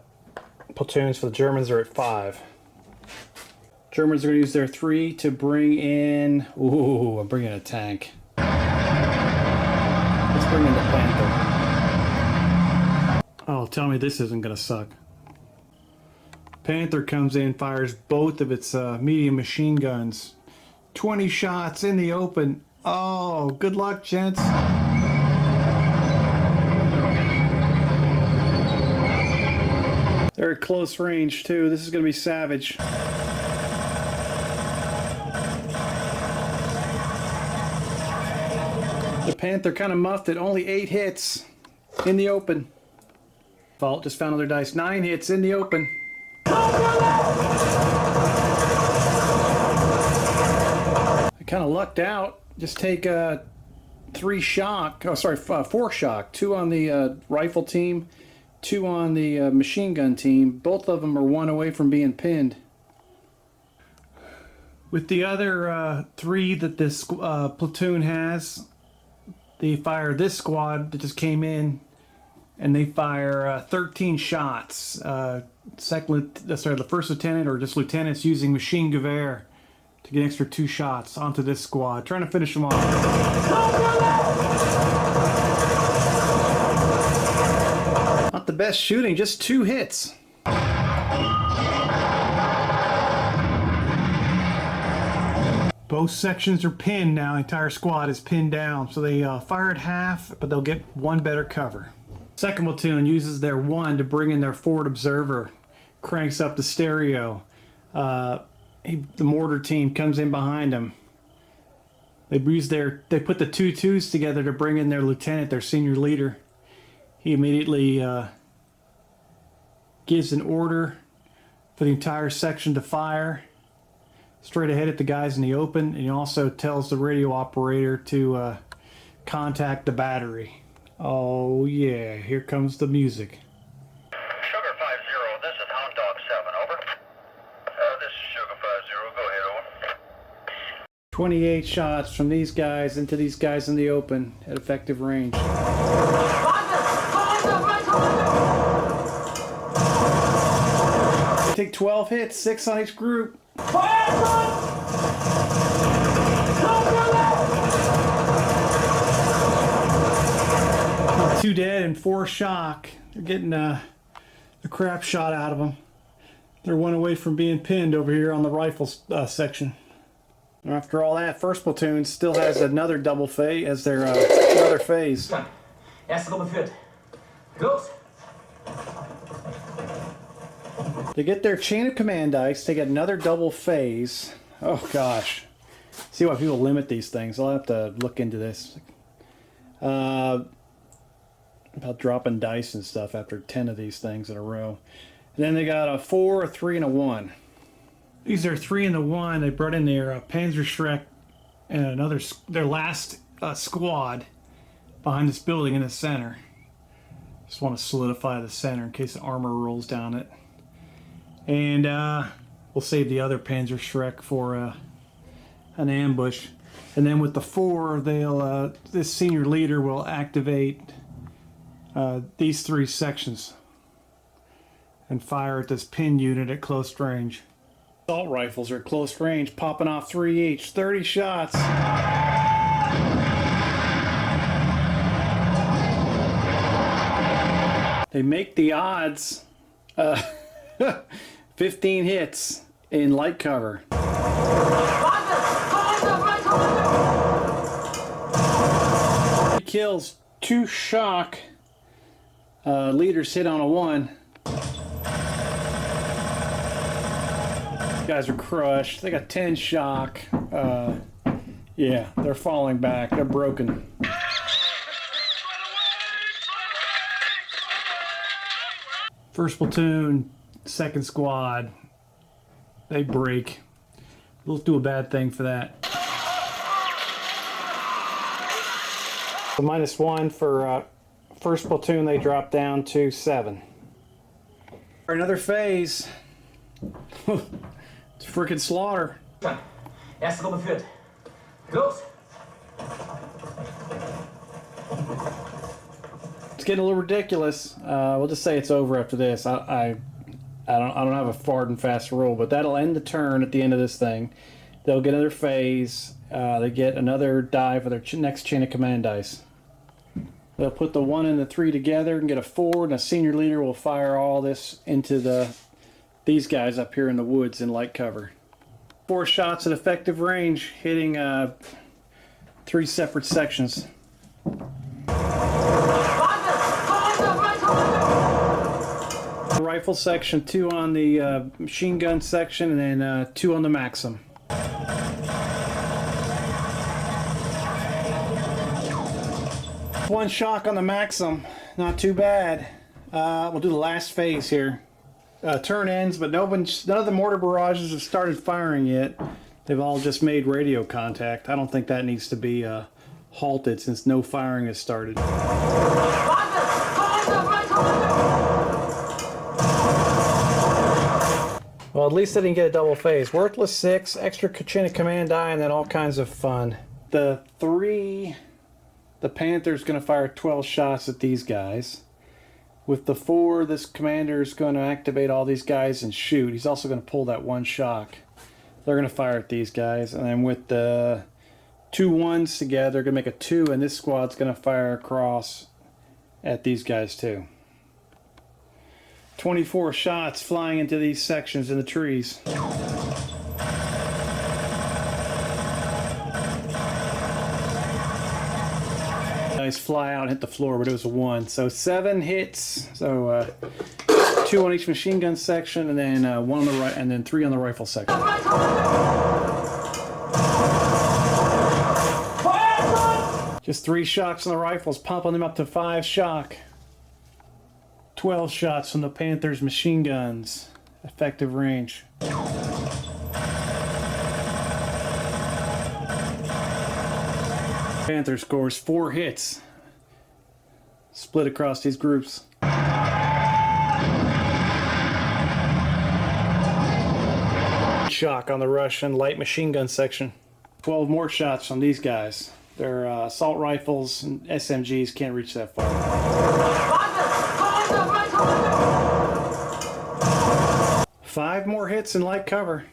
platoons for the Germans are at 5. Germans are going to use their 3 to bring in... Ooh, I'm bringing a tank. Let's bring in the Panther. Oh, tell me this isn't going to suck. Panther comes in, fires both of its medium machine guns. 20 shots in the open. Oh, good luck, gents. They're at close range, too. This is going to be savage. The Panther kind of muffed it. Only 8 hits in the open. Vault just found another dice. 9 hits in the open. I kind of lucked out. Just take 3 shock. Oh, sorry, 4 shock. 2 on the rifle team, 2 on the machine gun team. Both of them are 1 away from being pinned. With the other 3 that this platoon has, they fire this squad that just came in, and they fire 13 shots. The first lieutenant or just lieutenants using machine gewehr to get an extra 2 shots onto this squad, trying to finish them off. Not the best shooting, just 2 hits. Both sections are pinned now. The entire squad is pinned down. So they fire at half, but they'll get 1 better cover. Second platoon uses their 1 to bring in their forward observer. Cranks up the stereo. The mortar team comes in behind them. They put the 2 2s together to bring in their lieutenant, their senior leader. He immediately gives an order for the entire section to fire straight ahead at the guys in the open, and he also tells the radio operator to contact the battery. Oh yeah, here comes the music. Sugar 50, this is Hound Dog 7, over. This is Sugar 50, go ahead, over. 28 shots from these guys into these guys in the open at effective range. They take 12 hits, 6 on each group. 2 dead and 4 shock. They're getting the crap shot out of them. They're 1 away from being pinned over here on the rifle section. And after all that, first platoon still has another double phase as their another phase. Erste Gruppe führt. Los! They get their chain of command dice. They get another double phase. Oh gosh. See why people limit these things. I'll have to look into this. About dropping dice and stuff after 10 of these things in a row. And then they got a 4, a 3, and a 1. These are 3 in the 1. They brought in their Panzerschreck and another, their last squad behind this building in the center. Just want to solidify the center in case the armor rolls down it. And we'll save the other Panzerschreck for an ambush. And then with the 4, they'll this senior leader will activate these 3 sections and fire at this pin unit at close range. Assault rifles are at close range, popping off 3 each, 30 shots. They make the odds 15 hits in light cover. Kills, 2 shock. Leaders hit on a 1. Guys are crushed. They got 10 shock. Yeah, they're falling back. They're broken. First platoon, 2nd squad. They break. We'll do a bad thing for that. So -1 for 1st platoon. They drop down to 7. For another phase. It's freaking slaughter. Erste Gruppe führt. Los! It's getting a little ridiculous. We'll just say it's over after this. I don't have a hard and fast rule, but that'll end the turn at the end of this thing. They'll get another phase. They get another die for their next chain of command dice. They'll put the 1 and the 3 together and get a 4, and a senior leader will fire all this into these guys up here in the woods in light cover. 4 shots at effective range, hitting 3 separate sections. Rifle section, 2 on the machine gun section, and then 2 on the Maxim. One shock on the Maxim, not too bad. We'll do the last phase here. Turn ends, but none of the mortar barrages have started firing yet. They've all just made radio contact. I don't think that needs to be halted since no firing has started. Well, at least they didn't get a double phase. Worthless 6, extra chain of command die, and then all kinds of fun. The Panther's going to fire 12 shots at these guys. With the 4, this commander is going to activate all these guys and shoot. He's also going to pull that 1 shock. They're going to fire at these guys. And then with the 2 1s together, they're going to make a 2, and this squad's going to fire across at these guys too. 24 shots flying into these sections in the trees. Guys fly out and hit the floor, but it was a 1. So 7 hits. So 2 on each machine gun section, and then 1 on the right, and then 3 on the rifle section. Just 3 shocks on the rifles, pumping them up to 5 shock. 12 shots from the Panther's machine guns. Effective range. Panther scores 4 hits. Split across these groups. Shock on the Russian light machine gun section. 12 more shots from these guys. Their assault rifles and SMGs can't reach that far. 5 more hits in light cover.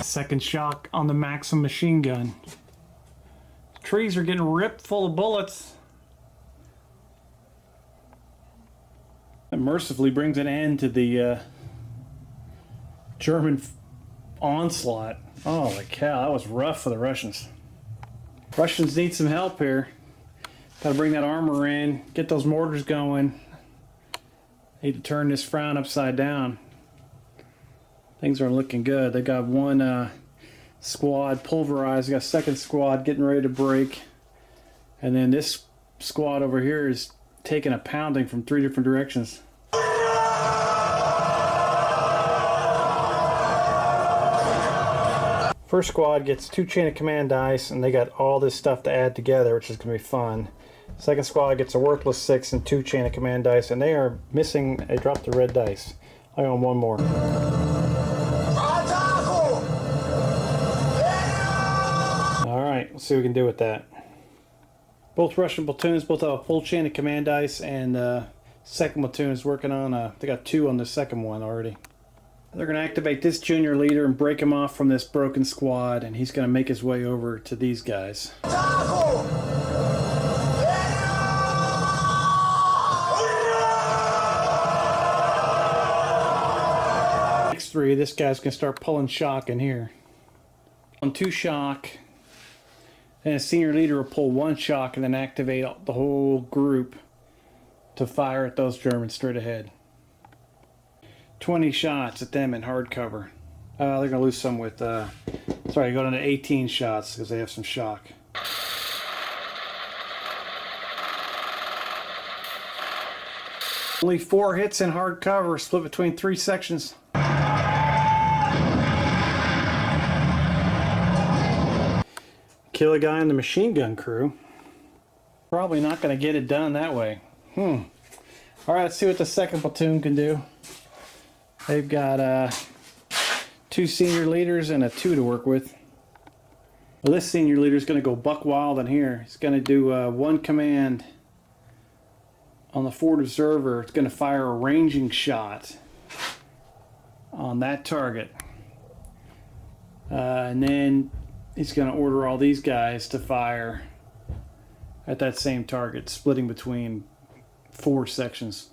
Second shock on the Maxim machine gun. Trees are getting ripped full of bullets. That mercifully brings an end to the German onslaught. Holy cow, that was rough for the Russians. Russians need some help here. Gotta bring that armor in, get those mortars going. Need to turn this frown upside down. Things aren't looking good. They got 1 squad pulverized. They got 2nd squad getting ready to break. And then this squad over here is taking a pounding from 3 different directions. First squad gets 2 chain of command dice, and they got all this stuff to add together, which is going to be fun. Second squad gets a worthless 6 and 2 chain of command dice, and they are missing. They dropped the red dice. I own one more. Alright, let's see what we can do with that. Both Russian platoons both have a full chain of command dice, and second platoon is working on, they got 2 on the second one already. They're going to activate this junior leader and break him off from this broken squad, and he's going to make his way over to these guys. Next 3, this guy's going to start pulling shock in here. On 2 shock, then a senior leader will pull 1 shock and then activate the whole group to fire at those Germans straight ahead. 20 shots at them in hard cover. They're going to lose some with, sorry, go down to 18 shots because they have some shock. Only 4 hits in hard cover, split between 3 sections. Kill a guy in the machine gun crew. Probably not going to get it done that way. Alright, let's see what the second platoon can do. They've got 2 senior leaders and a 2 to work with. Well, this senior leader is going to go buck wild in here. He's going to do 1 command on the forward observer. It's going to fire a ranging shot on that target. And then he's going to order all these guys to fire at that same target, splitting between 4 sections.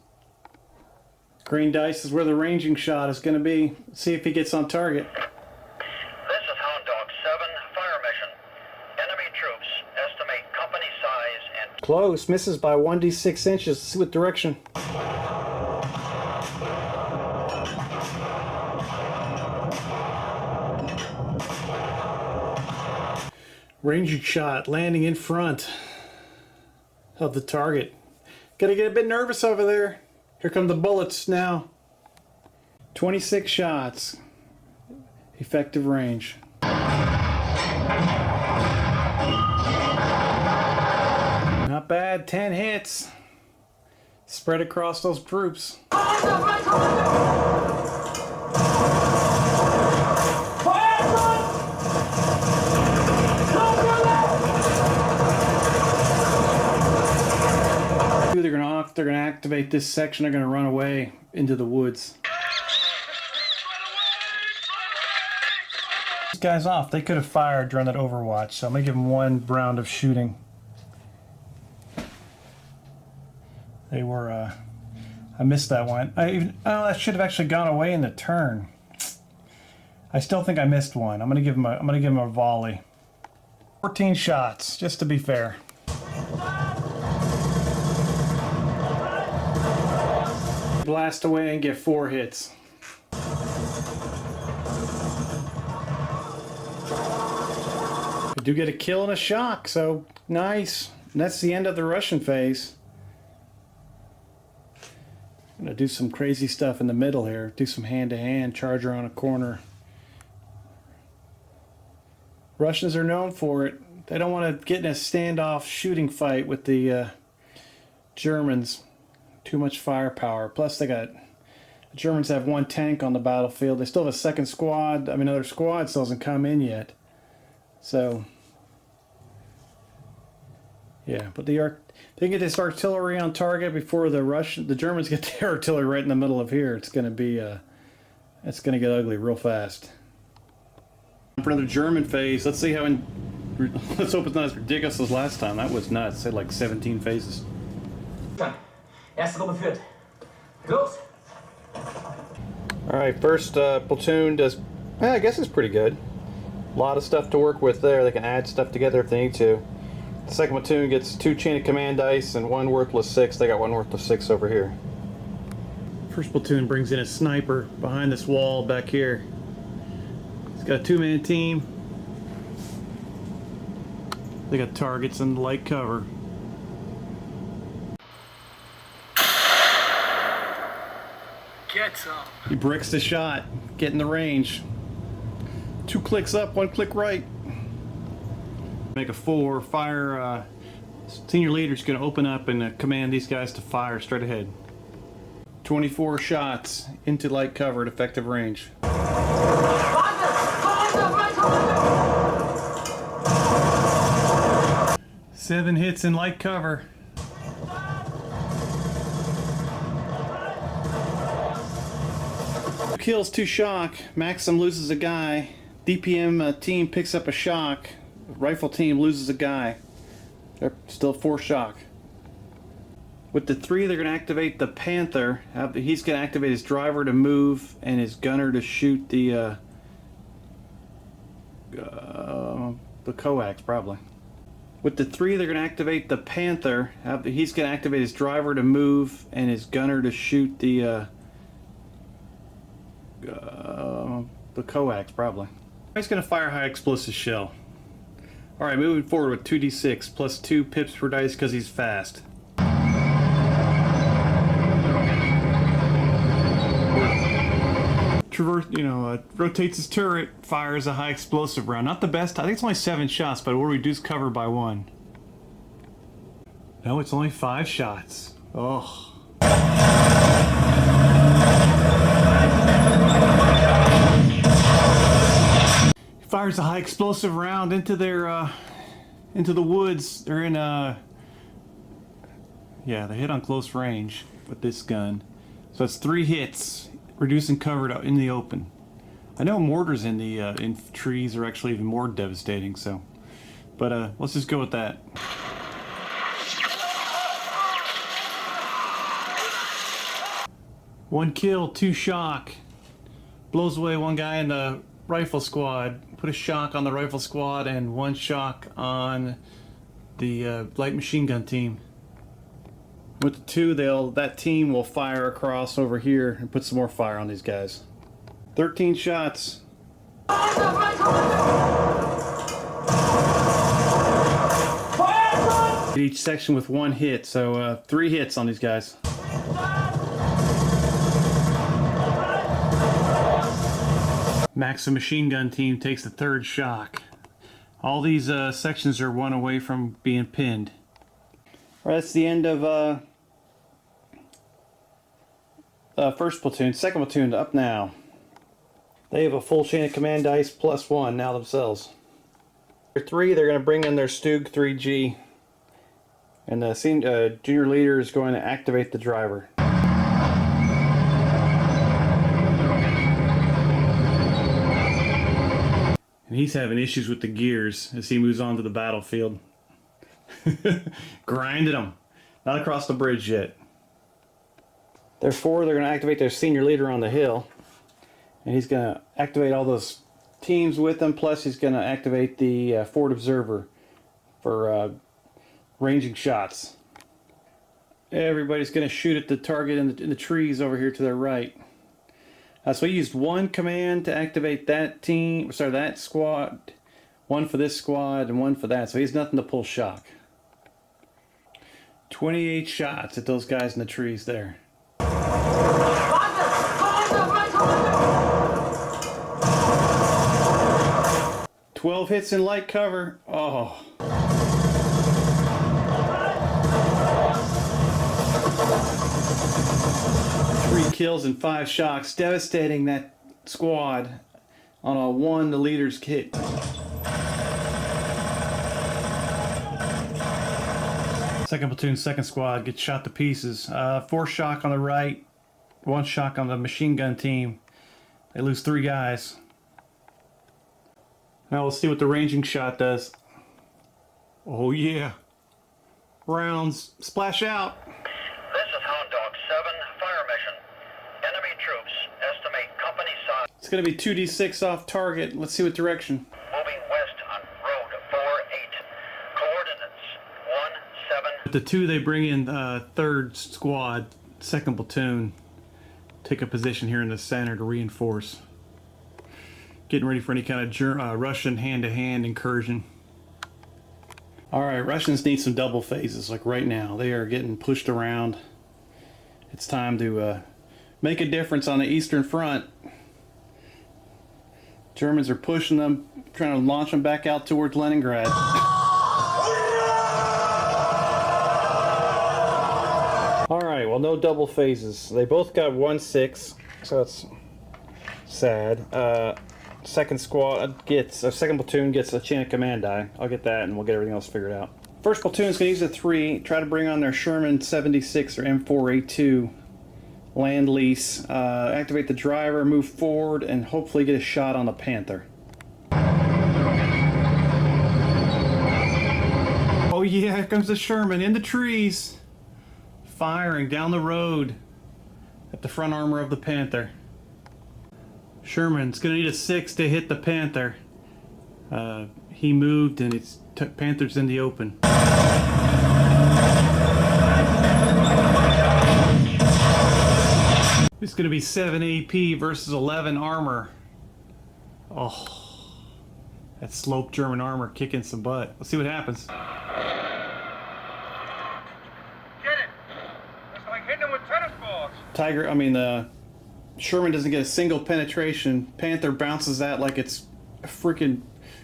Green dice is where the ranging shot is going to be. Let's see if he gets on target. This is Hound Dog 7, fire mission. Enemy troops, estimate company size and... Close, misses by 1d6 inches. Let's see what direction. Ranging shot, landing in front of the target. Gotta get a bit nervous over there. Here come the bullets now. 26 shots. Effective range. Not bad, 10 hits. Spread across those troops. They're gonna activate this section. They're gonna run away into the woods. These guys off. They could have fired during that overwatch, so I'm gonna give them 1 round of shooting. They were. I missed that one. That should have actually gone away in the turn. I still think I missed one. I'm gonna give him a volley. 14 shots, just to be fair. Blast away and get 4 hits. We do get a kill and a shock, so nice. And that's the end of the Russian phase. I'm gonna do some crazy stuff in the middle here. Do some hand-to-hand, charge around a corner. Russians are known for it. They don't want to get in a standoff shooting fight with the Germans. Too much firepower. Plus, the Germans have 1 tank on the battlefield. They still have a second squad. I mean, another squad still hasn't come in yet. So, yeah. But they get this artillery on target before the Germans get their artillery right in the middle of here. It's going to be, it's going to get ugly real fast. For another German phase, let's see how. Let's hope it's not as ridiculous as last time. That was nuts. They had like 17 phases. Erste Gruppe führt. Los! Alright, first platoon does, I guess it's pretty good. A lot of stuff to work with there. They can add stuff together if they need to. The second platoon gets 2 chain of command dice and 1 worthless 6. They got 1 worthless 6 over here. First platoon brings in a sniper behind this wall back here. It's got a 2-man team. They got targets in light cover. Get some. He bricks the shot, get in the range. 2 clicks up, 1 click right. Make a 4. Fire. Senior leader's going to open up and command these guys to fire straight ahead. 24 shots into light cover at effective range. 7 hits in light cover. Kills, 2 shock. Maxim loses a guy. DPM team picks up a shock. Rifle team loses a guy. They're still 4 shock. With the 3, they're going to activate the Panther. He's going to activate his driver to move and his gunner to shoot the coax, probably. With the 3, they're going to activate the Panther. He's going to activate his driver to move and his gunner to shoot the coax, probably. He's going to fire a high explosive shell. Alright, moving forward with 2d6 plus 2 pips per dice because he's fast. Rotates his turret, fires a high explosive round. Not the best, I think it's only 7 shots, but it will reduce cover by 1. No, it's only 5 shots. Oh. He fires a high explosive round into their, into the woods. They're in, yeah, they hit on close range with this gun. So it's 3 hits. Reducing cover in the open. I know mortars in the in trees are actually even more devastating. So, but let's just go with that. One kill, 2 shock. Blows away 1 guy in the rifle squad. Put a shock on the rifle squad and 1 shock on the light machine gun team. With the 2, that team will fire across over here and put some more fire on these guys. 13 shots. Each section with 1 hit, so 3 hits on these guys. Maxim machine gun team takes the 3rd shock. All these sections are 1 away from being pinned. All right, that's the end of first platoon. Second platoon up now. They have a full chain of command dice plus 1 now themselves. For 3, they're going to bring in their Stug 3G, and the junior leader is going to activate the driver. And he's having issues with the gears as he moves on to the battlefield. Grinding them. Not across the bridge yet. Therefore, they're going to activate their senior leader on the hill. And he's going to activate all those teams with them. Plus, he's going to activate the forward observer for ranging shots. Everybody's going to shoot at the target in the trees over here to their right. So he used 1 command to activate that team. Sorry, that squad. 1 for this squad and 1 for that. So he has nothing to pull shock. 28 shots at those guys in the trees there. 12 hits in light cover. Oh. Three kills and 5 shocks. Devastating that squad. On a 1, the leader's hit. Second platoon, second squad gets shot to pieces. 4 shock on the right, 1 shock on the machine gun team. They lose 3 guys. Now we'll see what the ranging shot does. Oh yeah. Rounds splash out. This is Hound Dog 7, fire mission. Enemy troops, estimate company size. It's going to be 2d6 off target. Let's see what direction. Moving west on road 48. Coordinates 17. With the 2, they bring in 3rd squad, 2nd platoon. Take a position here in the center to reinforce. Getting ready for any kind of Russian hand-to-hand incursion. Alright, Russians need some double phases, like right now. They are getting pushed around. It's time to make a difference on the Eastern Front. Germans are pushing them, trying to launch them back out towards Leningrad. Alright, well, no double phases. They both got 1-6, so that's sad. Second platoon gets a chain of command die. I'll get that and we'll get everything else figured out. First platoon's going to use a 3, try to bring on their Sherman 76 or M4A2 land lease, activate the driver, move forward, and hopefully get a shot on the Panther. Oh yeah, here comes the Sherman in the trees, firing down the road at the front armor of the Panther. Sherman's gonna need a 6 to hit the Panther. He moved and it's Panther's in the open. It's gonna be 7 AP versus 11 armor. Oh, that sloped German armor kicking some butt. Let's see what happens. Get it! It's like hitting him with tennis balls. Sherman doesn't get a single penetration. Panther bounces that like it's freaking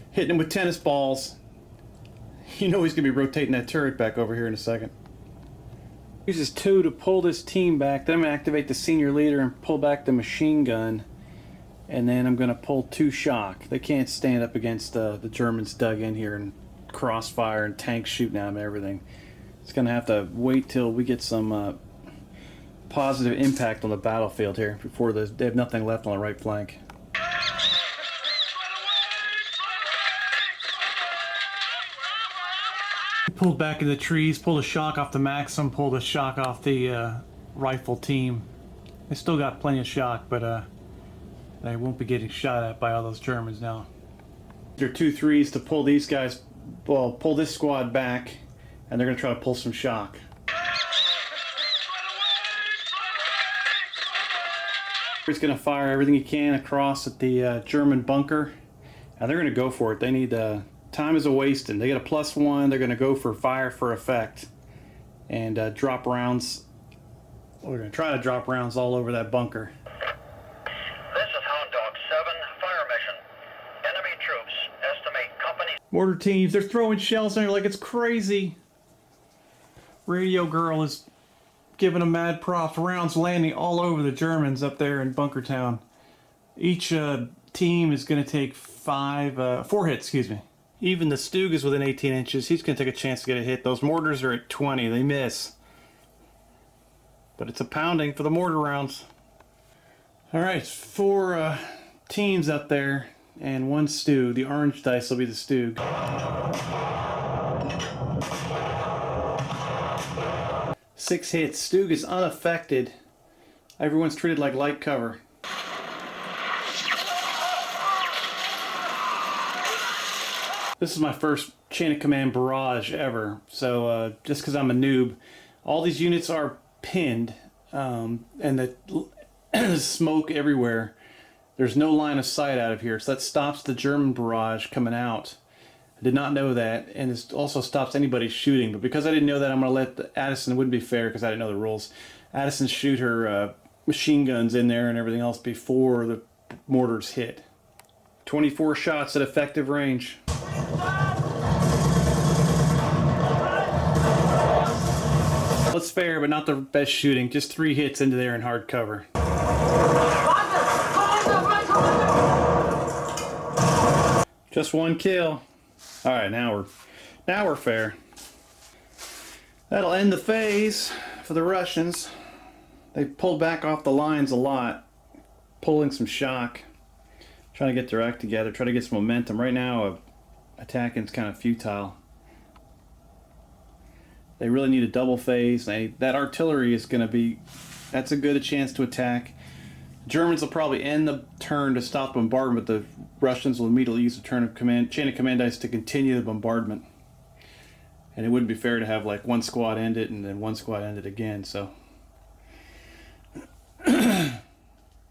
hitting him with tennis balls. You know he's gonna be rotating that turret back over here in a second. Uses 2 to pull this team back. Then I'm gonna activate the senior leader and pull back the machine gun. And then I'm gonna pull 2 shock. They can't stand up against the Germans dug in here and crossfire and tanks shooting at them and everything. It's gonna have to wait till we get some positive impact on the battlefield here before they have nothing left on the right flank. Pulled back in the trees, pulled a shock off the Maxim, pulled a shock off the rifle team. They still got plenty of shock, but they won't be getting shot at by all those Germans now. There are 2 3s to pull these guys, well, pull this squad back, and they're going to try to pull some shock. He's going to fire everything he can across at the German bunker, and they're going to go for it. They need time is a wasting. They get a +1. They're going to go for fire for effect and drop rounds. We're going to try to drop rounds all over that bunker. This is Hound Dog 7, fire mission. Enemy troops, estimate company. Mortar teams, they're throwing shells in there like it's crazy. Radio Girl is giving them mad props. Rounds landing all over the Germans up there in Bunker Town. Each team is going to take 4 hits, excuse me. Even the Stug is within 18 inches. He's going to take a chance to get a hit. Those mortars are at 20. They miss. But it's a pounding for the mortar rounds. Alright, 4 teams up there and 1 Stug. The orange dice will be the Stug. 6 hits. Stug is unaffected. Everyone's treated like light cover. This is my first chain of command barrage ever, so just because I'm a noob, all these units are pinned, and the smoke everywhere. There's no line of sight out of here, so that stops the German barrage coming out. I did not know that, and it also stops anybody shooting, but because I didn't know that, I'm going to let Addison, it wouldn't be fair because I didn't know the rules, Addison shoot her machine guns in there and everything else before the mortars hit. 24 shots at effective range. It's fair, but not the best shooting. Just 3 hits into there in hard cover. Just 1 kill. All right, now we're fair. That'll end the phase for the Russians. They pulled back off the lines a lot, pulling some shock, trying to get their act together, try to get some momentum. Right now, attacking's kind of futile. They really need a double phase. That artillery is going to be, that's a good chance to attack. Germans will probably end the turn to stop the bombardment, but the Russians will immediately use the chain of command dice to continue the bombardment. And it wouldn't be fair to have like 1 squad end it and then 1 squad end it again, so.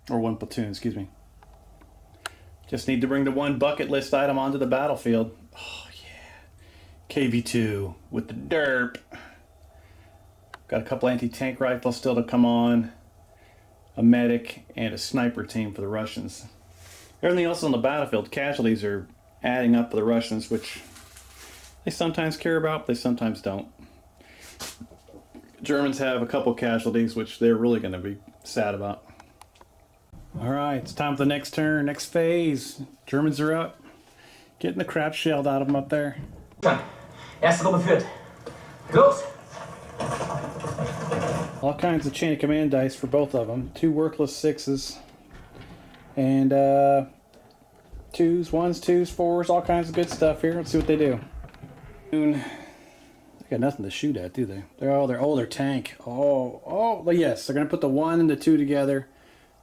Or 1 platoon, excuse me. Just need to bring the 1 bucket list item onto the battlefield. Oh yeah. KV-2 with the derp. Got a couple anti-tank rifles still to come on. A medic and a sniper team for the Russians. Everything else on the battlefield, casualties are adding up for the Russians, which they sometimes care about, but they sometimes don't. Germans have a couple casualties, which they're really going to be sad about. Alright, it's time for the next turn, next phase. Germans are up. Getting the crap shelled out of them up there. Erste Gruppe führt. Los! All kinds of chain of command dice for both of them. 2 worthless 6s. And 2s, 1s, 2s, 4s, all kinds of good stuff here. Let's see what they do. They got nothing to shoot at, do they? They're tank. Well, yes, they're going to put the 1 and the 2 together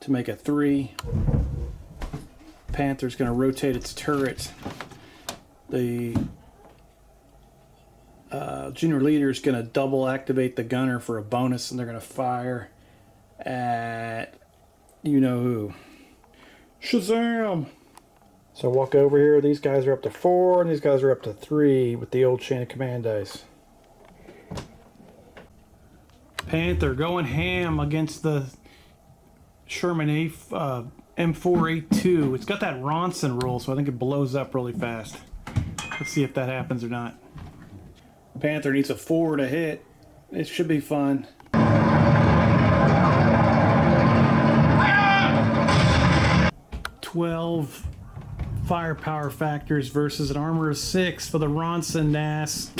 to make a 3. Panther's going to rotate its turret. The junior leader is going to double activate the gunner for a bonus, and they're going to fire at you know who. Shazam! So walk over here. These guys are up to 4, and these guys are up to 3 with the old chain of command dice. Panther going ham against the Sherman M4A2. It's got that Ronson roll, so I think it blows up really fast. Let's see if that happens or not. Panther needs a 4 to hit. It should be fun. 12 firepower factors versus an armor of 6 for the Ronson NAS.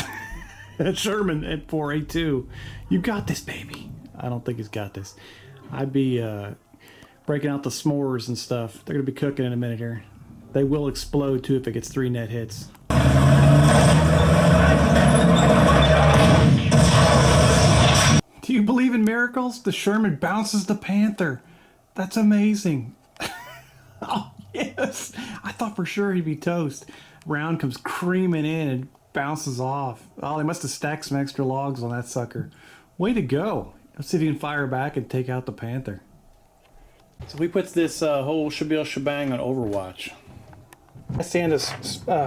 Sherman M4A2. You got this, baby. I don't think he's got this. I'd be breaking out the s'mores and stuff. They're going to be cooking in a minute here. They will explode too if it gets 3 net hits. Do you believe in miracles? The Sherman bounces the Panther. That's amazing. Oh, yes. I thought for sure he'd be toast. Round comes creaming in and bounces off. Oh, they must have stacked some extra logs on that sucker. Way to go. Let's see if you can fire back and take out the Panther. So we put this whole shebang on Overwatch. That's the end of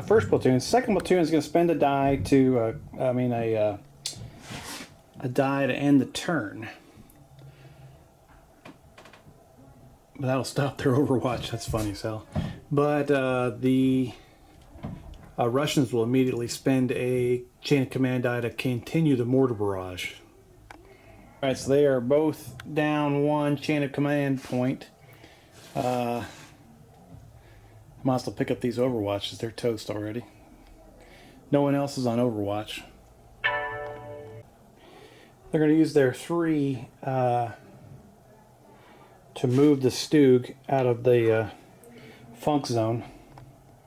first platoon. Second platoon is going to spend a die to, a die to end the turn. But that'll stop their Overwatch. That's funny as hell. But the Russians will immediately spend a chain of command die to continue the mortar barrage. Alright, so they are both down 1 chain of command point. Might as well pick up these Overwatches. They're toast already. No one else is on Overwatch. They're going to use their 3 to move the Stug out of the funk zone.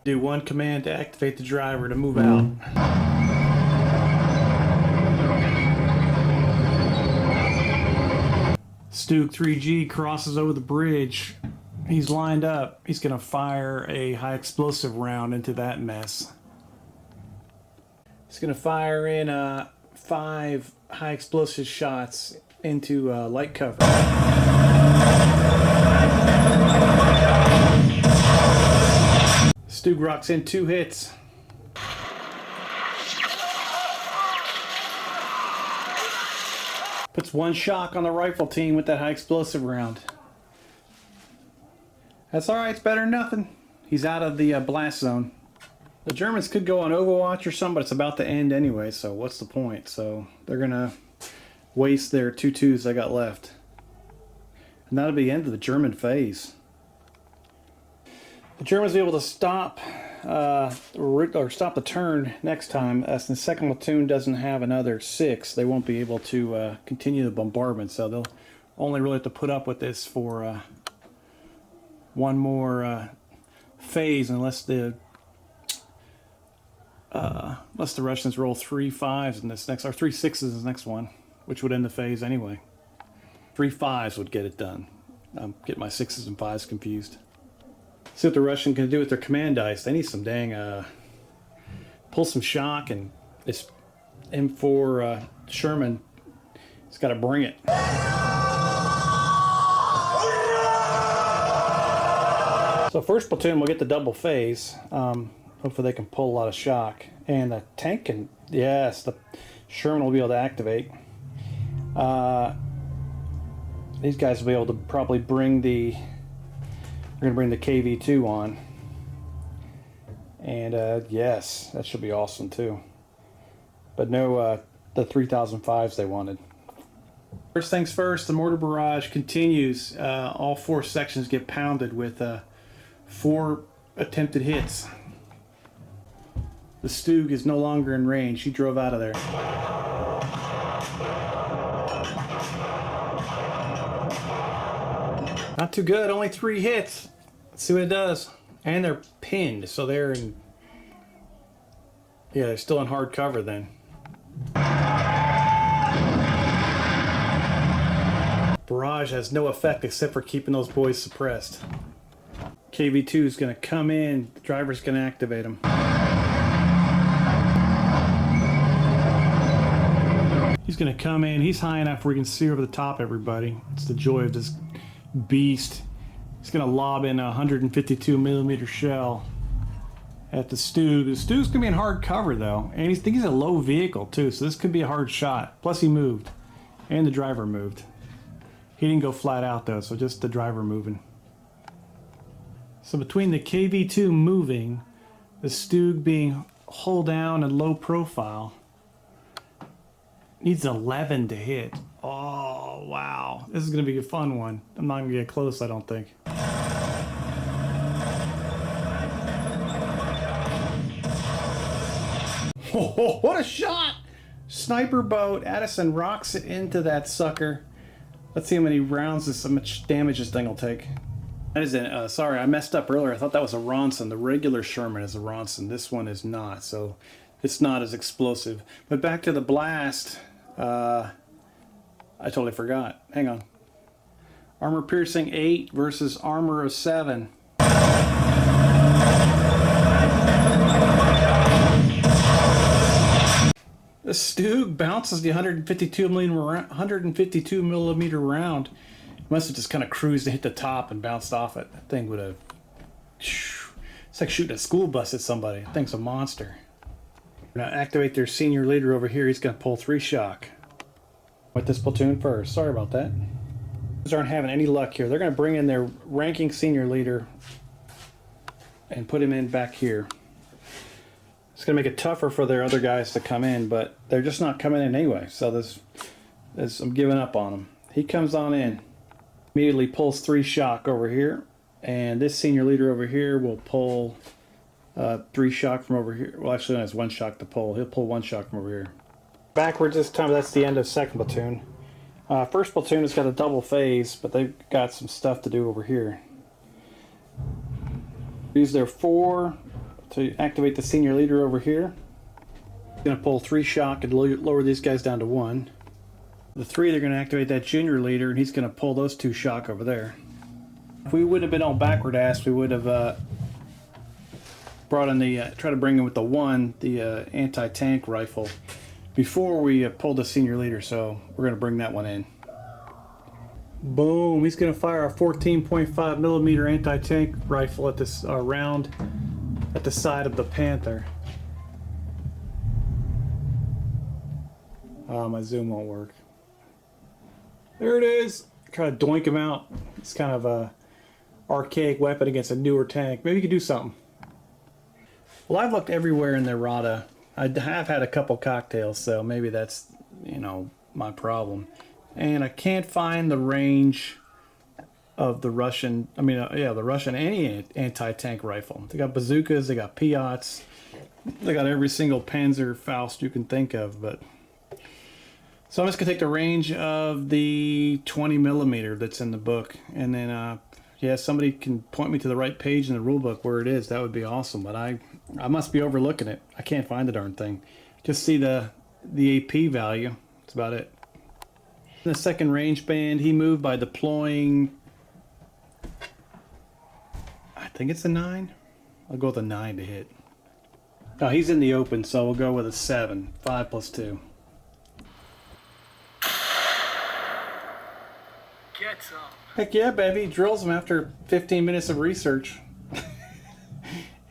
Do 1 command to activate the driver to move out. Stug 3G crosses over the bridge. He's lined up. He's going to fire a high explosive round into that mess. He's going to fire in 5 high explosive shots into light cover. Stug rocks in 2 hits. Puts 1 shock on the rifle team with that high explosive round. That's alright, it's better than nothing. He's out of the blast zone. The Germans could go on Overwatch or something, but it's about to end anyway, so what's the point? So they're going to waste their 2 2s they got left. And that'll be the end of the German phase. The Germans will be able to stop or stop the turn next time, as the second platoon doesn't have another 6. They won't be able to continue the bombardment, so they'll only really have to put up with this for 1 more phase, unless the Russians roll 3 5s in this next, or 3 6s in this next one, which would end the phase anyway. 3 5s would get it done. I'm getting my 6s and 5s confused. See what the Russian can do with their command dice. They need some dang pull some shock, and this M4 Sherman has got to bring it. So first platoon will get the double phase. Hopefully they can pull a lot of shock. And the tank can, yes, the Sherman will be able to activate. These guys will be able to probably bring the We're going to bring the KV2 on. And yes, that should be awesome too. But no, the 3005s they wanted. First things first, the mortar barrage continues. All 4 sections get pounded with 4 attempted hits. The Stug is no longer in range. She drove out of there. Not too good, only 3 hits. Let's see what it does. And they're pinned, so they're in... Yeah, they're still in hard cover then. Barrage has no effect except for keeping those boys suppressed. KV2 is going to come in, the driver's going to activate him. He's going to come in, he's high enough where he can see over the top everybody. It's the joy of this beast. He's going to lob in a 152mm shell at the Stug. The Stug's going to be in hard cover though, and I think he's a low vehicle too, so this could be a hard shot. Plus he moved, and the driver moved. He didn't go flat out though, so just the driver moving. So between the KV2 moving, the Stug being hull down and low profile, needs 11 to hit. Oh, wow. This is going to be a fun one. I'm not going to get close, I don't think. Oh, what a shot! Sniper boat. Addison rocks it into that sucker. Let's see how many rounds how much damage this thing will take. That is an, sorry, I messed up earlier. I thought that was a Ronson. The regular Sherman is a Ronson. This one is not, so it's not as explosive. But back to the blast. I totally forgot. Hang on. Armor piercing 8 versus armor of 7. The Stug bounces the 152mm round. Must have just kind of cruised and hit the top and bounced off it. That thing would have... It's like shooting a school bus at somebody. That thing's a monster. We're going to activate their senior leader over here. He's going to pull 3 shock. With this platoon first. Sorry about that. These aren't having any luck here. They're going to bring in their ranking senior leader and put him in back here. It's going to make it tougher for their other guys to come in, but they're just not coming in anyway. So this I'm giving up on them. He comes on in. Immediately pulls 3 shock over here. And this senior leader over here will pull 3 shock from over here. Well, actually, no, it's 1 shock to pull. He'll pull 1 shock from over here. Backwards this time, that's the end of 2nd platoon. 1st platoon has got a double phase, but they've got some stuff to do over here. Use their 4 to activate the senior leader over here. Going to pull 3 shock and lower these guys down to 1. The 3, they're going to activate that junior leader, and he's going to pull those 2 shock over there. If we would have been all backward ass, we would have brought in the try to bring in with the 1, the anti-tank rifle, before we pulled the senior leader. So we're going to bring that one in. Boom! He's going to fire a 14.5mm anti-tank rifle at this round at the side of the Panther. My zoom won't work. There it is. Try to doink him out. It's kind of a archaic weapon against a newer tank. Maybe you could do something. Well, I've looked everywhere in the errata. I have had a couple cocktails, so maybe that's, you know, my problem. And I can't find the range of the Russian, the Russian any anti-tank rifle. They got bazookas, they got Piats, they got every single Panzer Faust you can think of, but... So I'm just gonna take the range of the 20mm that's in the book, and then, yeah, somebody can point me to the right page in the rule book where it is. That would be awesome, but I must be overlooking it. I can't find the darn thing. Just see the AP value. That's about it. In the 2nd range band, he moved by deploying, I think it's a 9. I'll go with a 9 to hit. No, he's in the open, so we'll go with a 7. 5 plus 2. Get some. Heck yeah, baby. Drills him after 15 minutes of research.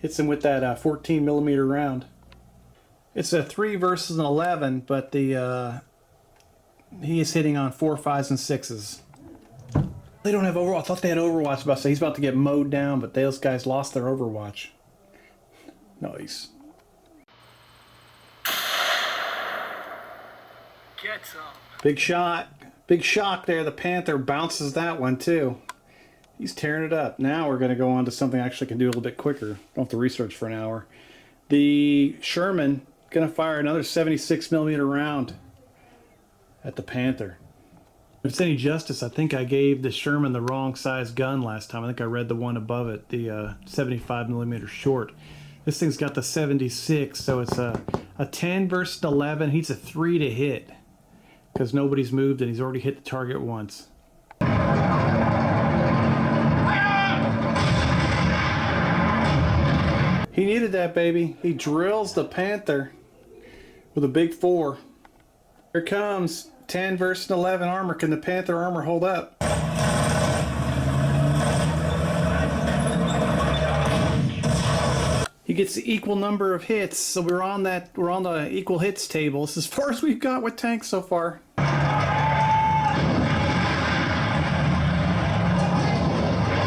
Hits him with that 14mm round. It's a 3 versus an 11, but the he is hitting on 4, 5s, and 6s. They don't have Overwatch. I thought they had Overwatch. I was about to say he's about to get mowed down, but those guys lost their Overwatch. Nice. Get some. Big shot. Big shock there. The Panther bounces that one too. He's tearing it up. Now we're going to go on to something I actually can do a little bit quicker. Don't have to research for an hour. The Sherman going to fire another 76mm round at the Panther. If it's any justice, I think I gave the Sherman the wrong size gun last time. I think I read the one above it, the 75mm short. This thing's got the 76, so it's a 10 versus 11. He's a 3 to hit because nobody's moved and he's already hit the target once. He needed that, baby. He drills the Panther with a big 4. Here comes 10 versus 11 armor. Can the Panther armor hold up? He gets the equal number of hits, so we're on the equal hits table. This is as far as we've got with tanks so far.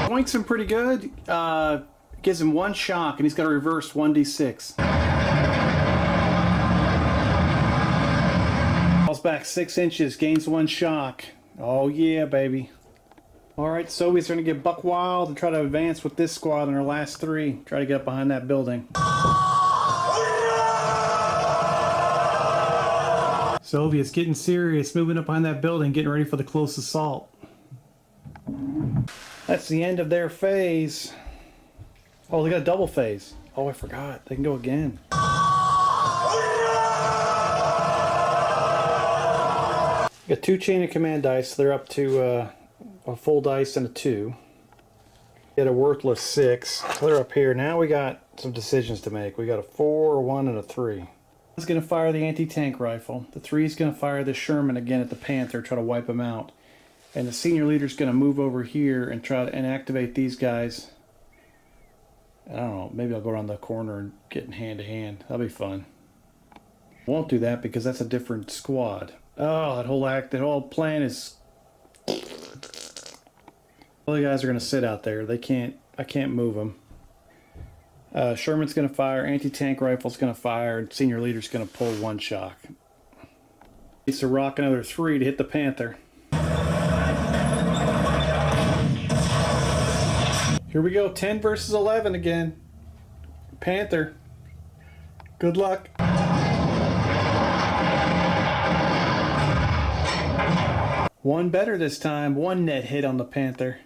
Points him pretty good. Gives him 1 shock, and he's got a reverse 1d6. Falls back 6 inches, gains 1 shock. Oh yeah, baby. Alright, Soviets are going to get buck wild and try to advance with this squad in our last 3. Try to get up behind that building. Soviets getting serious, moving up behind that building, getting ready for the close assault. That's the end of their phase. Oh, they got a double phase. Oh, I forgot. They can go again. Got 2 chain of command dice, so they're up to a full dice and a 2. Get a worthless 6. So they're up here. Now we got some decisions to make. We got a 4, a 1, and a 3. He's going to fire the anti-tank rifle. The 3 is going to fire the Sherman again at the Panther, try to wipe him out. And the senior leader's going to move over here and try to activate these guys. I don't know, maybe I'll go around the corner and get in hand to hand. That'll be fun. Won't do that because that's a different squad. Oh, that whole plan is... All the guys are going to sit out there. I can't move them. Sherman's going to fire, anti-tank rifle's going to fire, and senior leader's going to pull 1 shock. Needs to rock another 3 to hit the Panther. Here we go, 10 versus 11 again. Panther. Good luck. One better this time. 1 net hit on the Panther.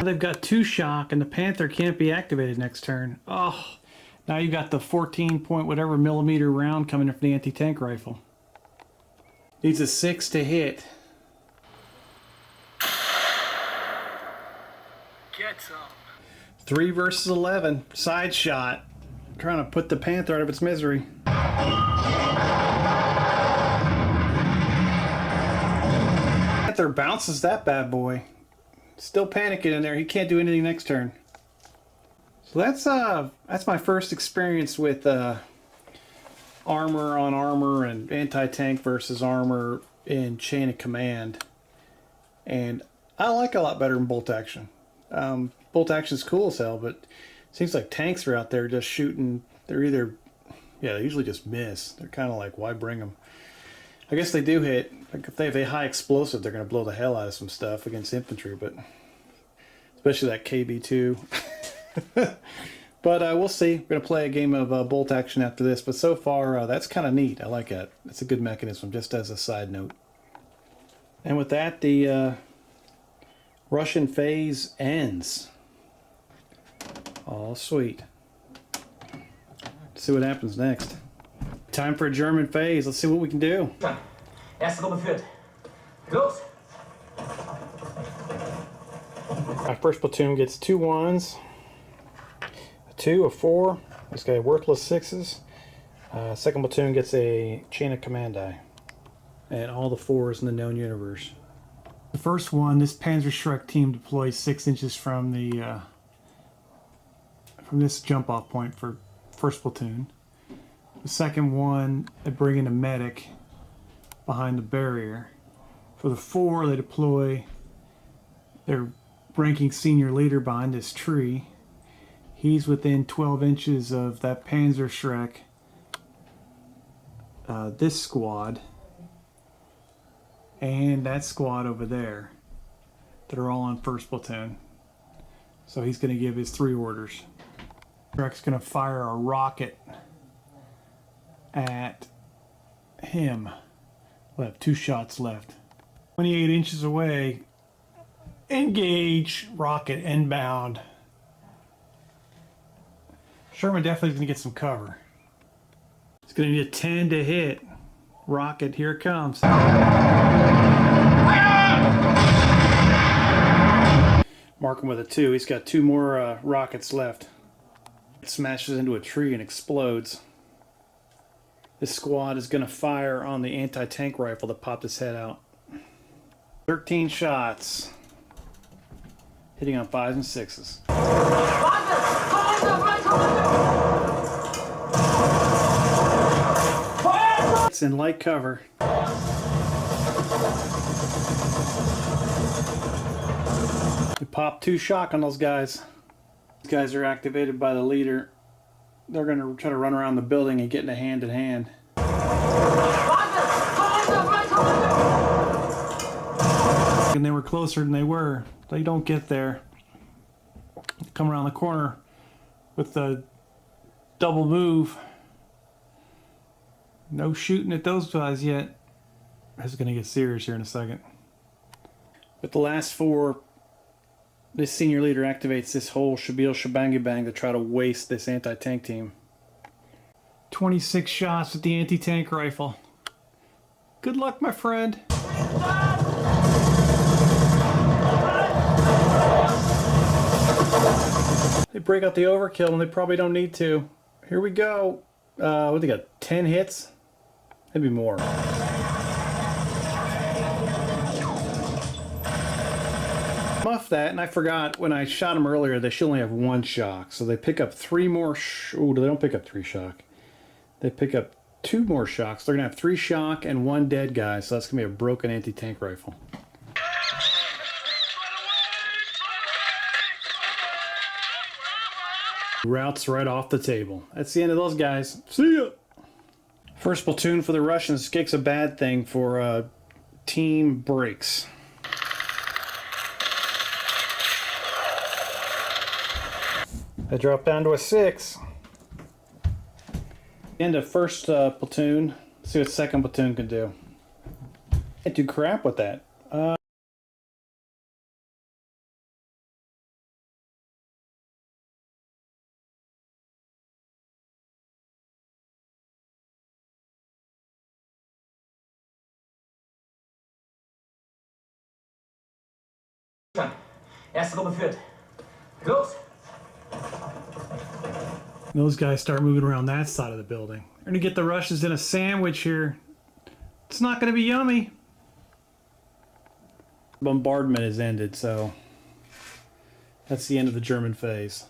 They've got 2 shock and the Panther can't be activated next turn. Oh, now you got the 14 point whatever millimeter round coming in from the anti-tank rifle. Needs a 6 to hit. Get some. 3 versus 11. Side shot. Trying to put the Panther out of its misery. Panther bounces that bad boy. Still panicking in there. He can't do anything next turn. So that's my first experience with armor on armor and anti-tank versus armor in chain of command. And I like it a lot better than bolt action. Bolt action is cool as hell, but it seems like tanks are out there just shooting. They're either, yeah, they usually just miss. They're kind of like, why bring them? I guess they do hit. Like if they have a high explosive, they're going to blow the hell out of some stuff against infantry, but especially that KB2. But we'll see. We're going to play a game of bolt action after this, but so far that's kind of neat. I like that. It's a good mechanism, just as a side note. And with that, the Russian phase ends. Oh, sweet. Let's see what happens next. Time for a German phase. Let's see what we can do. Erste Gruppe führt. Los! My first platoon gets 2 1s, a 2, a 4. This guy worthless 6s. Second platoon gets a chain of command die. And all the 4s in the known universe. The first one, this Panzerschreck team deploys 6 inches from the from this jump off point for first platoon. The second one, they bring in a medic behind the barrier. For the 4, they deploy their ranking senior leader behind this tree. He's within 12 inches of that Panzerschreck, this squad, and that squad over there that are all on 1st platoon. So he's going to give his 3 orders. Schreck's going to fire a rocket at him. We'll have 2 shots left. 28 inches away. Engage. Rocket inbound. Sherman definitely is going to get some cover. It's going to need a 10 to hit. Rocket, here it comes. Mark him with a 2. He's got 2 more rockets left. It smashes into a tree and explodes. This squad is going to fire on the anti-tank rifle that popped his head out. 13 shots. Hitting on 5s and 6s. It's in light cover. We popped 2 shock on those guys. These guys are activated by the leader. They're going to try to run around the building and get in a hand-to-hand. And they were closer than they were. They don't get there. Come around the corner with the double move. No shooting at those guys yet. It's going to get serious here in a second. With the last 4, this senior leader activates this whole shabil shabangy bang to try to waste this anti-tank team. 26 shots with the anti-tank rifle. Good luck, my friend. They break out the overkill and they probably don't need to. Here we go. What they got? 10 hits? Maybe more. Muff that, and I forgot when I shot them earlier, they should only have 1 shock. So they pick up 3 more. Oh, they don't pick up 3 shock. They pick up 2 more shocks. They're gonna have 3 shock and 1 dead guy. So that's gonna be a broken anti-tank rifle. Routes right off the table. That's the end of those guys. See ya! 1st platoon for the Russians kicks a bad thing for team breaks. I dropped down to a 6. End of 1st platoon. Let's see what 2nd platoon can do. Can't do crap with that. Erste Gruppe führt. Los! Those guys start moving around that side of the building. We're gonna get the Russians in a sandwich here. It's not gonna be yummy. Bombardment has ended, so that's the end of the German phase.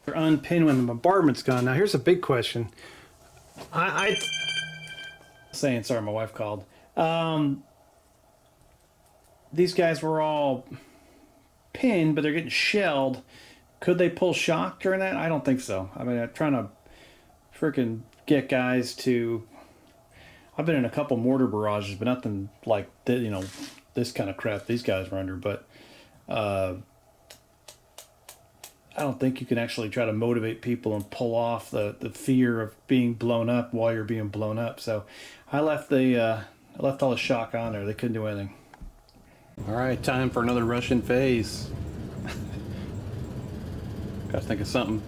They're unpinned when the bombardment's gone. Now here's a big question. Sorry, my wife called. These guys were all pinned, but they're getting shelled. Could they pull shock during that? I don't think so. I mean, I'm trying to freaking get guys to... I've been in a couple mortar barrages, but nothing like, this kind of crap these guys were under. But I don't think you can actually try to motivate people and pull off the fear of being blown up while you're being blown up. So I left all the shock on there. They couldn't do anything. All right, time for another Russian phase. Gotta think of something.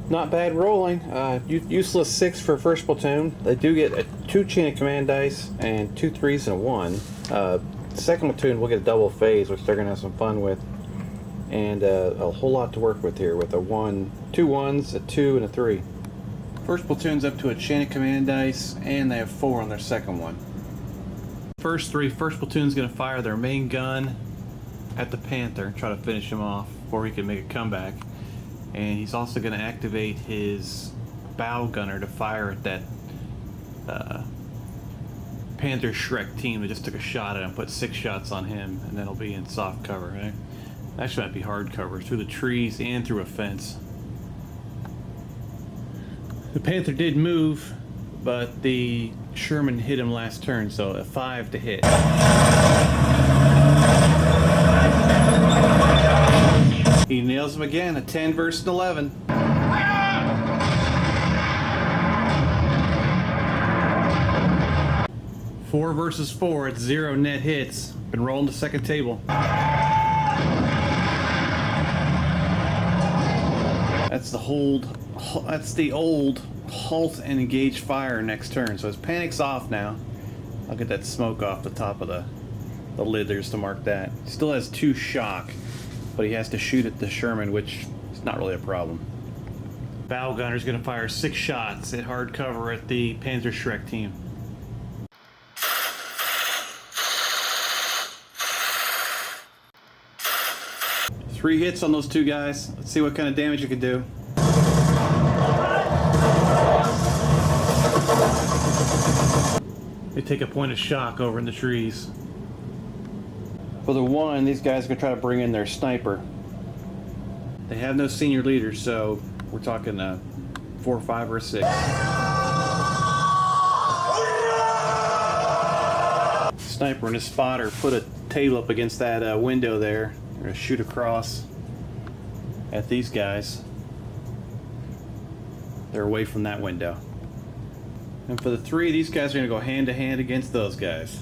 Not bad rolling. Useless 6 for 1st platoon. They do get 2 chain of command dice and 2 3s and a 1. 2nd platoon will get a double phase, which they're gonna have some fun with, and a whole lot to work with here with 2 1s, a 2, and a 3. 1st platoon's up to a chain of command dice, and they have 4 on their 2nd one. First 1st platoon's going to fire their main gun at the Panther, try to finish him off before he can make a comeback. And he's also going to activate his bow gunner to fire at that Panther Shrek team that just took a shot at him, put 6 shots on him, and then he'll be in soft cover, right? Actually might be hard cover, through the trees and through a fence. The Panther did move, but the Sherman hit him last turn, so a 5 to hit. He nails him again, a 10 versus an 11. 4 versus 4, it's 0 net hits. Been rolling the second table. That's the hold. That's the old halt and engage fire next turn. So his panic's off now. I'll get that smoke off the top of the lid there just to mark that. He still has 2 shock, but he has to shoot at the Sherman, which is not really a problem. Bow gunner's gonna fire 6 shots at hard cover at the Panther Shrek team. 3 hits on those 2 guys. Let's see what kind of damage you can do. They take a point of shock over in the trees. For the 1, these guys are going to try to bring in their sniper. They have no senior leaders, so we're talking 4, 5, or 6. Sniper and his spotter put a table up against that window there. They're going to shoot across at these guys. They're away from that window. And for the 3, these guys are going to go hand to hand against those guys.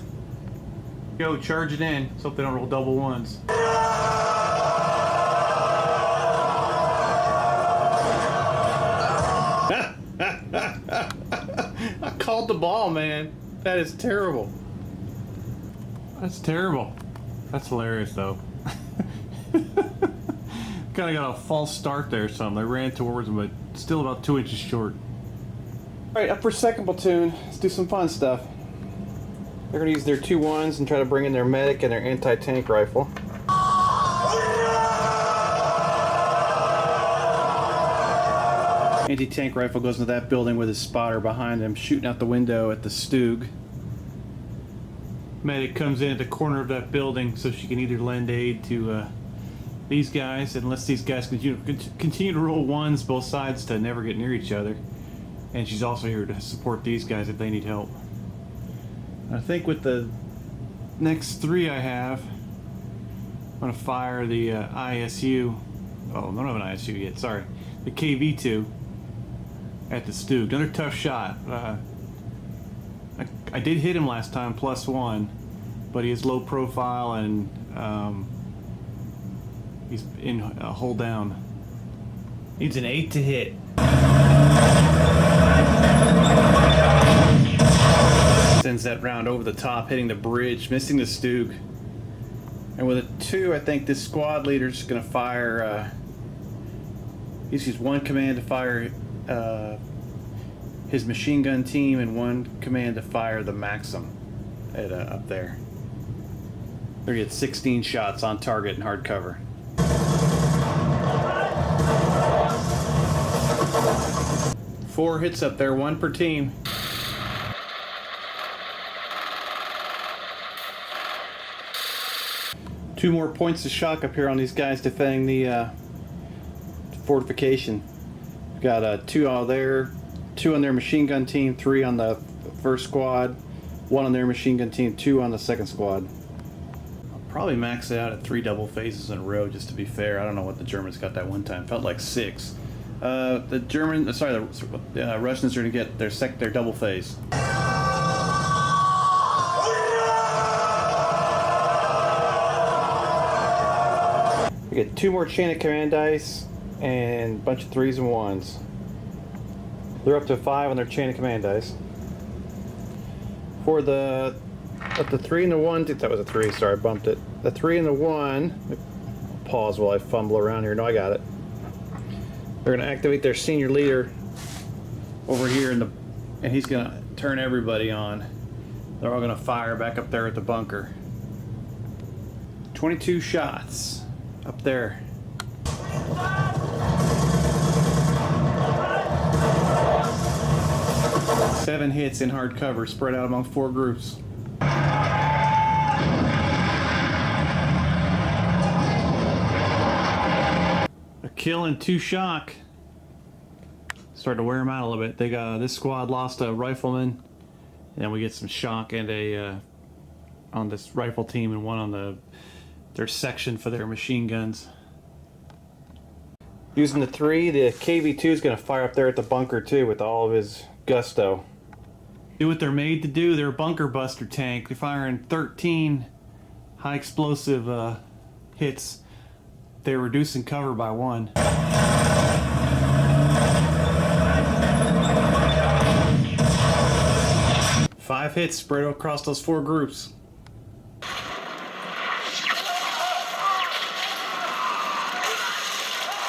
Go, charge it in. Let's hope they don't roll double 1s. I called the ball, man. That is terrible. That's terrible. That's hilarious, though. Kind of got a false start there or something. They ran towards him, but still about 2 inches short. Alright, up for second platoon. Let's do some fun stuff. They're going to use their 2 1s and try to bring in their medic and their anti-tank rifle. Anti-tank rifle goes into that building with his spotter behind him, shooting out the window at the Stug. Medic comes in at the corner of that building so she can either lend aid to these guys, unless these guys continue to roll 1s both sides to never get near each other. And she's also here to support these guys if they need help. I think with the next 3 I have, I'm going to fire the ISU. Oh, I don't have an ISU yet, sorry. The KV-2 at the Stug. Another tough shot. I did hit him last time, +1, but he is low profile and he's in a hold down. Needs an 8 to hit. Sends that round over the top, hitting the bridge, missing the Stug. And with a 2, I think this squad leader's going to fire. He's used 1 command to fire his machine gun team and 1 command to fire the Maxim at up there. They're going to get 16 shots on target in hard cover. Four hits up there, 1 per team. Two more points of shock up here on these guys defending the fortification. We've got 2 out there, 2 on their machine gun team, 3 on the first squad, 1 on their machine gun team, 2 on the second squad. I'll probably max it out at 3 double phases in a row just to be fair. I don't know what the Germans got that one time. Felt like 6. The Russians are going to get their double phase. We get 2 more chain of command dice and a bunch of 3s and 1s. They're up to 5 on their chain of command dice. For the 3 and the 1, I think that was a 3, sorry, I bumped it. The 3 and the 1, pause while I fumble around here. No, I got it. They're going to activate their senior leader over here and he's going to turn everybody on. They're all going to fire back up there at the bunker. 22 shots up there. 7 hits in hard cover, spread out among 4 groups. A kill and 2 shock. Starting to wear them out a little bit. They got this squad lost a rifleman, and then we get some shock and a on this rifle team, and one on their section for their machine guns. Using the 3, the KV-2 is going to fire up there at the bunker too with all of his gusto. Do what they're made to do. They're a bunker buster tank. They're firing 13 high explosive hits. They're reducing cover by 1. 5 hits spread across those 4 groups.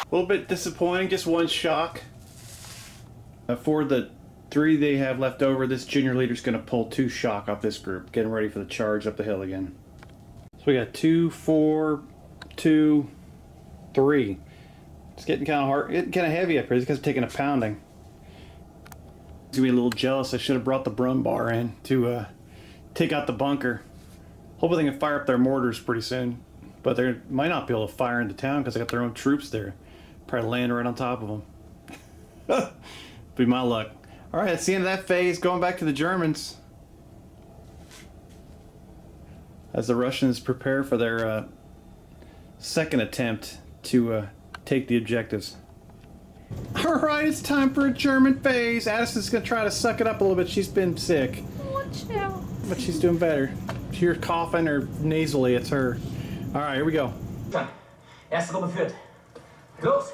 A little bit disappointing, just 1 shock. For the 3 they have left over, this junior leader's going to pull 2 shock off this group, getting ready for the charge up the hill again. So we got 2, 4, 2, 3. It's getting kind of hard, getting kind of heavy up here. These guys are taking a pounding. He's gonna be a little jealous. I should have brought the Brum bar in to take out the bunker. Hopefully they can fire up their mortars pretty soon, but they might not be able to fire into town because they got their own troops there. Probably land right on top of them. Be my luck. All right, that's the end of that phase. Going back to the Germans as the Russians prepare for their second attempt to take the objectives. Alright, it's time for a German phase. Addison's going to try to suck it up a little bit. She's been sick. Watch out. But she's doing better. If you're coughing or nasally, it's her. Alright, here we go. Erste Gruppe führt. Los!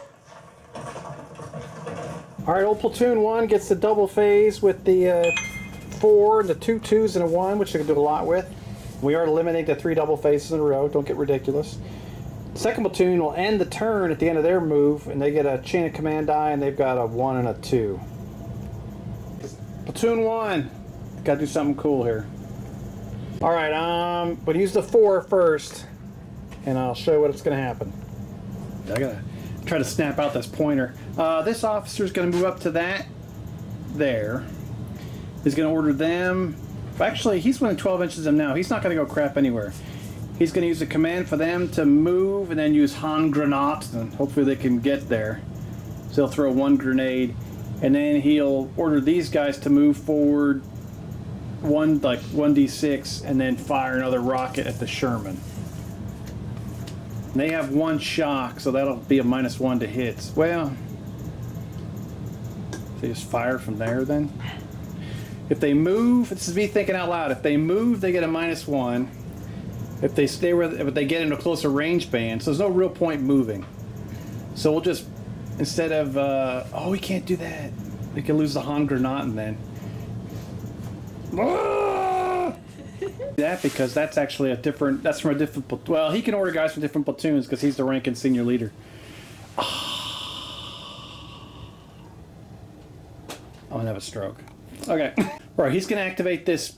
Alright, old platoon 1 gets the double phase with the 4, the 2 2s and a 1, which they can do a lot with. We are eliminating the 3 double phases in a row. Don't get ridiculous. Second platoon will end the turn at the end of their move, and they get a chain of command die, and they've got a 1 and a 2. Platoon 1, gotta do something cool here. Alright, but use the 4 first, and I'll show you what's gonna happen. I gotta try to snap out this pointer. This officer's gonna move up to that there. He's gonna order them. Actually, he's within 12 inches of them now. He's not gonna go crap anywhere. He's going to use a command for them to move and then use Handgranat, and hopefully they can get there. So he'll throw 1 grenade, and then he'll order these guys to move forward 1d6 and then fire another rocket at the Sherman. And they have 1 shock, so that'll be a -1 to hits. Well, they just fire from there then. If they move, this is me thinking out loud, if they move, they get a -1. If they stay if they get into a closer range band, so there's no real point moving. So we'll just, instead of, oh, we can't do that. We can lose the Handgranaten then. That because that's actually a different, that's from a different, well, he can order guys from different platoons because he's the rank and senior leader. I'm gonna have a stroke. Okay. All right, he's gonna activate this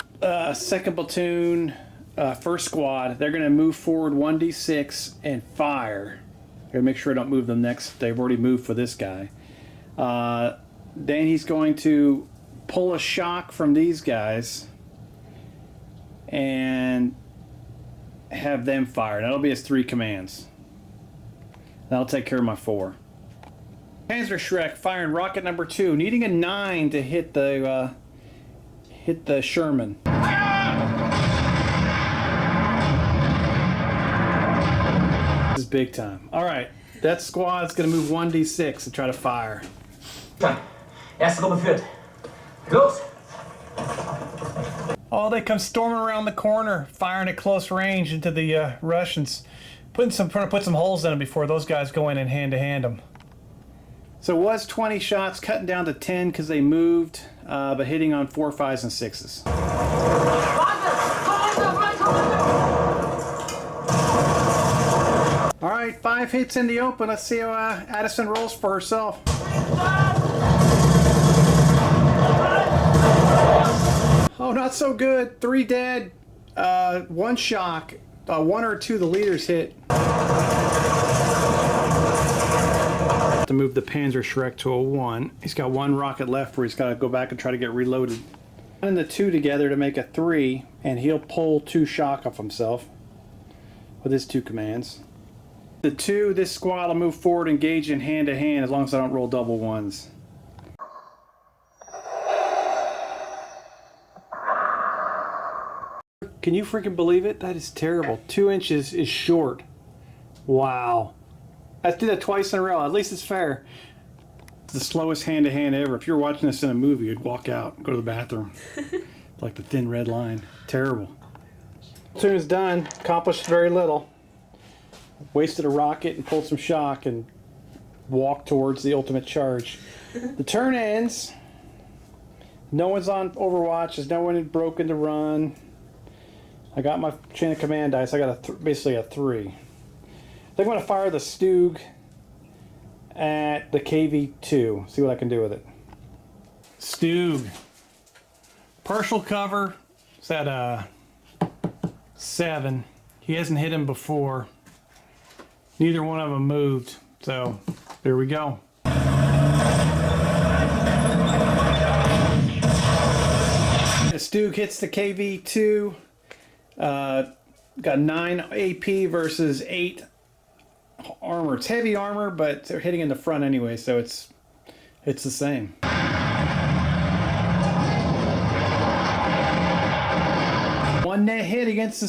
second platoon. First squad, they're going to move forward 1d6 and fire. Gotta make sure I don't move them next. They've already moved for this guy. Then he's going to pull a shock from these guys and have them fire. That'll be his 3 commands. That'll take care of my 4. Panzerschreck firing rocket number 2, needing a 9 to hit the Sherman. This is big time. All right, that squad's gonna move 1d6 and try to fire. Erste Gruppe führt. Los! Oh, they come storming around the corner, firing at close range into the Russians, trying to put some holes in them before those guys go in and hand-to-hand them. So it was 20 shots, cutting down to 10 because they moved, but hitting on 4, 5s, and 6s. All right, 5 hits in the open. Let's see how Addison rolls for herself. Oh, not so good. 3 dead, 1 shock, 1 or 2 the leaders hit. To move the Panzerschreck to a 1. He's got 1 rocket left where he's got to go back and try to get reloaded. And the 2 together to make a 3, and he'll pull 2 shock off himself with his 2 commands. The 2, this squad will move forward, engage in hand to hand as long as I don't roll double 1s. Can you freaking believe it? That is terrible. 2 inches is short. Wow. I did that twice in a row. At least it's fair. It's the slowest hand-to-hand ever. If you're watching this in a movie, you'd walk out and go to the bathroom. Like the thin red line. Terrible. As soon as done, accomplished very little. Wasted a rocket and pulled some shock and walked towards the ultimate charge. The turn ends. No one's on Overwatch. There's no one broken to run. I got my chain of command dice. I got basically a 3. I think I'm going to fire the Stug at the KV2. See what I can do with it. Stug. Partial cover. It's at 7. He hasn't hit him before. Neither one of them moved. So, there we go. The Stug hits the KV2. Got 9 AP versus 8 armor. It's heavy armor, but they're hitting in the front anyway, so it's the same. One net hit against the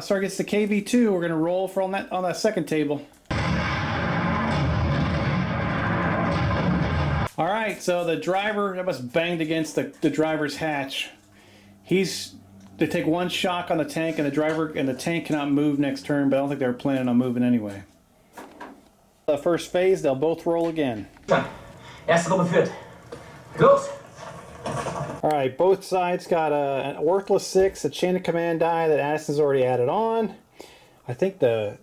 against the KV2. We're gonna roll for on that second table. All right, so the driver that was banged against the driver's hatch. They take 1 shock on the tank, and the driver and the tank cannot move next turn, but I don't think they were planning on moving anyway. The first phase, they'll both roll again. Erste Gruppe führt. Los! Alright, both sides got a worthless 6, a chain of command die that Addison's already added on. I think the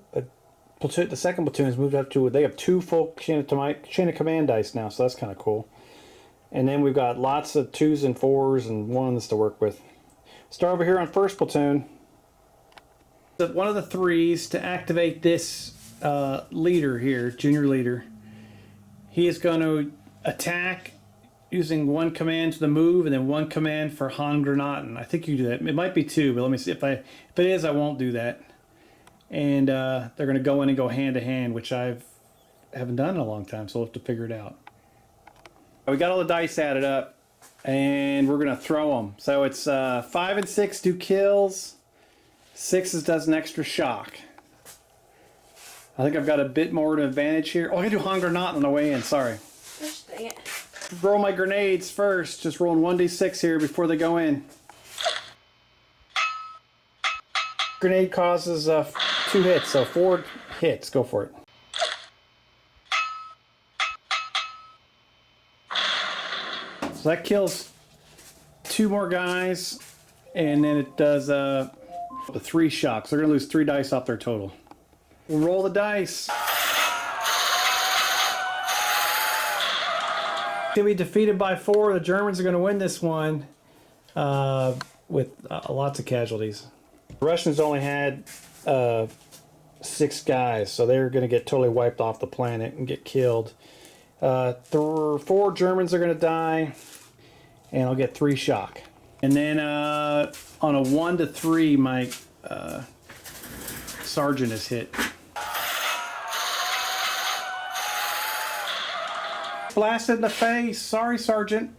second platoon has moved up to, they have 2 full chain of command dice now, so that's kind of cool. And then we've got lots of 2s and 4s and 1s to work with. Start over here on first platoon. One of the 3s to activate this leader here, junior leader. He is going to attack using 1 command to the move and then 1 command for Handgranaten. I think you do that. It might be 2, but let me see. If it is, I won't do that. And they're going to go in and go hand to hand, which I haven't done in a long time, so we'll have to figure it out. We got all the dice added up. And we're going to throw them. So it's 5 and 6 do kills. 6 does an extra shock. I think I've got a bit more of an advantage here. Oh, I can do Handgranaten on the way in. Sorry. Gosh dang it. Roll my grenades first. Just rolling 1d6 here before they go in. Grenade causes 2 hits, so 4 hits. Go for it. So that kills 2 more guys, and then it does the 3 shocks. They're going to lose 3 dice off their total. We'll roll the dice. Can be defeated by 4. The Germans are going to win this one with lots of casualties. The Russians only had 6 guys, so they're going to get totally wiped off the planet and get killed. 4 Germans are going to die, and I'll get 3 shock. And then on a 1 to 3, my sergeant is hit. Blasted in the face. Sorry, Sergeant.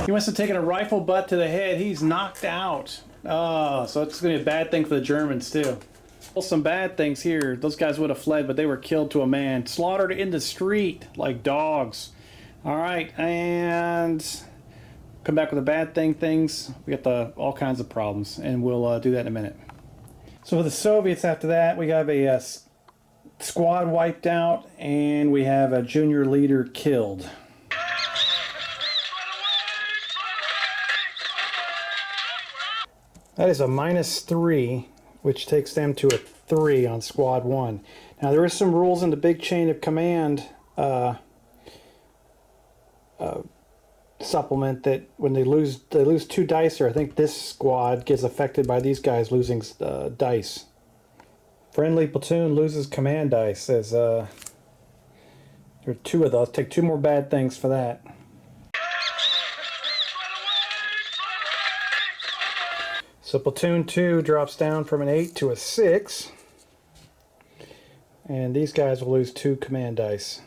He must have taken a rifle butt to the head. He's knocked out. Oh, so it's going to be a bad thing for the Germans, too. Well, some bad things here. Those guys would have fled, but they were killed to a man. Slaughtered in the street like dogs. All right, and come back with the bad things. We got all kinds of problems, and we'll do that in a minute. So for the Soviets after that, we have a squad wiped out, and we have a junior leader killed. That is a -3, which takes them to a 3 on squad 1. Now there is some rules in the big chain of command supplement that when they lose 2 dice, or I think this squad gets affected by these guys losing dice. Friendly platoon loses command dice as There are 2 of those. Take 2 more bad things for that. So platoon 2 drops down from an 8 to a 6. And these guys will lose 2 command dice.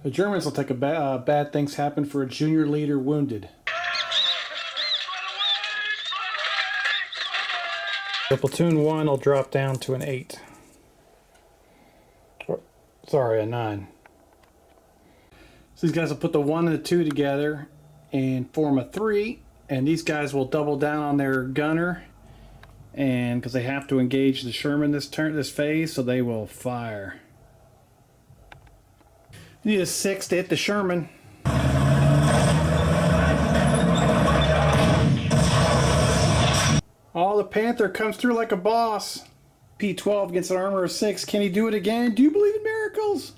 The Germans will take a bad things happen for a junior leader wounded. The platoon 1 will drop down to an 8. Sorry, a 9. So these guys will put the 1 and the 2 together and form a 3. And these guys will double down on their gunner, and because they have to engage the Sherman this phase, so they will fire. You need a 6 to hit the Sherman. Oh, the Panther comes through like a boss. P-12 gets an armor of 6. Can he do it again? Do you believe in miracles?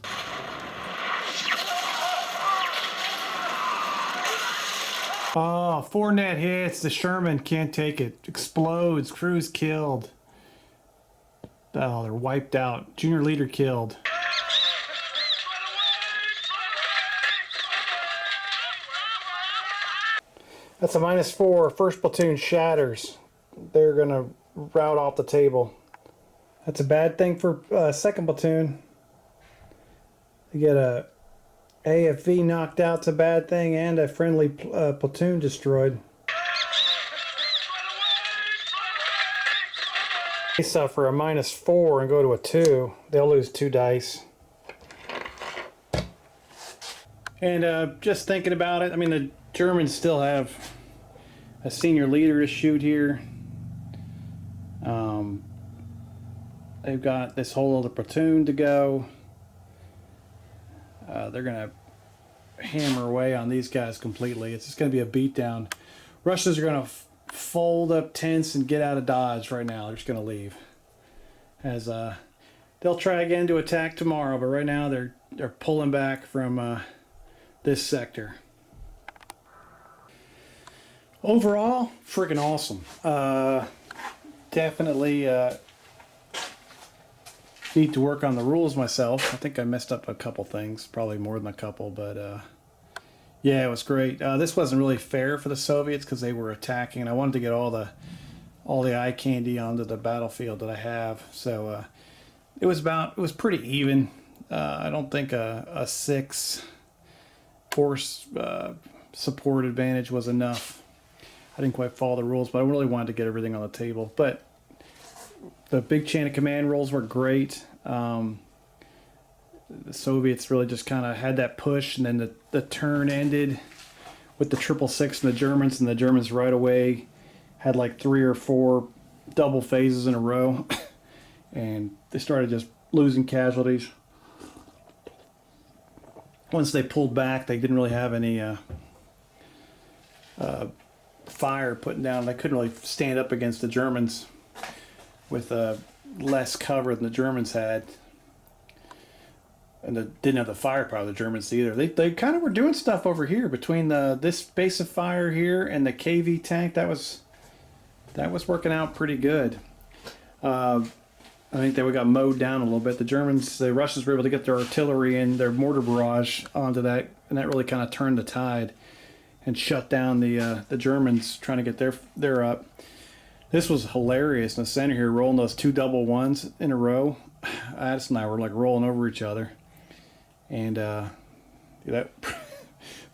Oh, 4 net hits. The Sherman can't take it. Explodes. Crew's killed. Oh, they're wiped out. Junior leader killed. That's a -4. First platoon shatters. They're going to rout off the table. That's a bad thing for second platoon. You get a AFV knocked out's a bad thing, and a friendly platoon destroyed. They suffer a -4 and go to a 2. They'll lose 2 dice. And just thinking about it, I mean, the Germans still have a senior leader to shoot here. They've got this whole other platoon to go. They're going to hammer away on these guys completely. It's just going to be a beatdown. Russians are going to fold up tents and get out of Dodge right now. They're just going to leave. As they'll try again to attack tomorrow, but right now they're pulling back from this sector. Overall, freaking awesome. Definitely need to work on the rules myself. I think I messed up a couple things, probably more than a couple, but yeah, it was great. This wasn't really fair for the Soviets because they were attacking, and I wanted to get all the eye candy onto the battlefield that I have. So it was pretty even. I don't think a 6 force support advantage was enough. I didn't quite follow the rules, but I really wanted to get everything on the table. But the big chain of command rolls were great. The Soviets really just kind of had that push, and then the turn ended with the 666 and the Germans right away had like 3 or 4 double phases in a row, and they started just losing casualties. Once they pulled back, they didn't really have any fire putting down. They couldn't really stand up against the Germans with less cover than the Germans had, and they didn't have the firepower the Germans either. They kind of were doing stuff over here between this base of fire here and the KV tank. That was working out pretty good. I think they got mowed down a little bit. The Russians were able to get their artillery and their mortar barrage onto that, and that really kind of turned the tide and shut down the Germans trying to get their up. This was hilarious in the center here, rolling those 2 double ones in a row. Addison and I were like rolling over each other, and that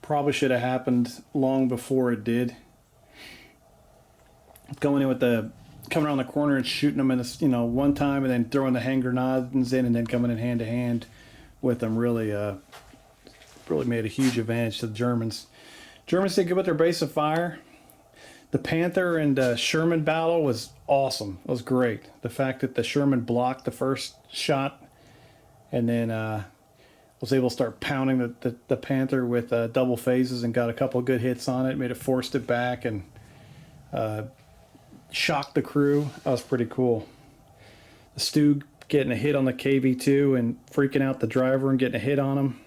probably should have happened long before it did. Coming around the corner and shooting them in one time, and then throwing the hand grenades in, and then coming in hand to hand with them really made a huge advantage to the Germans. Germans did good with their base of fire. The Panther and Sherman battle was awesome. It was great. The fact that the Sherman blocked the first shot and then was able to start pounding the Panther with double phases and got a couple of good hits on it, forced it back and shocked the crew. That was pretty cool. The Stug getting a hit on the KV-2 and freaking out the driver and getting a hit on him.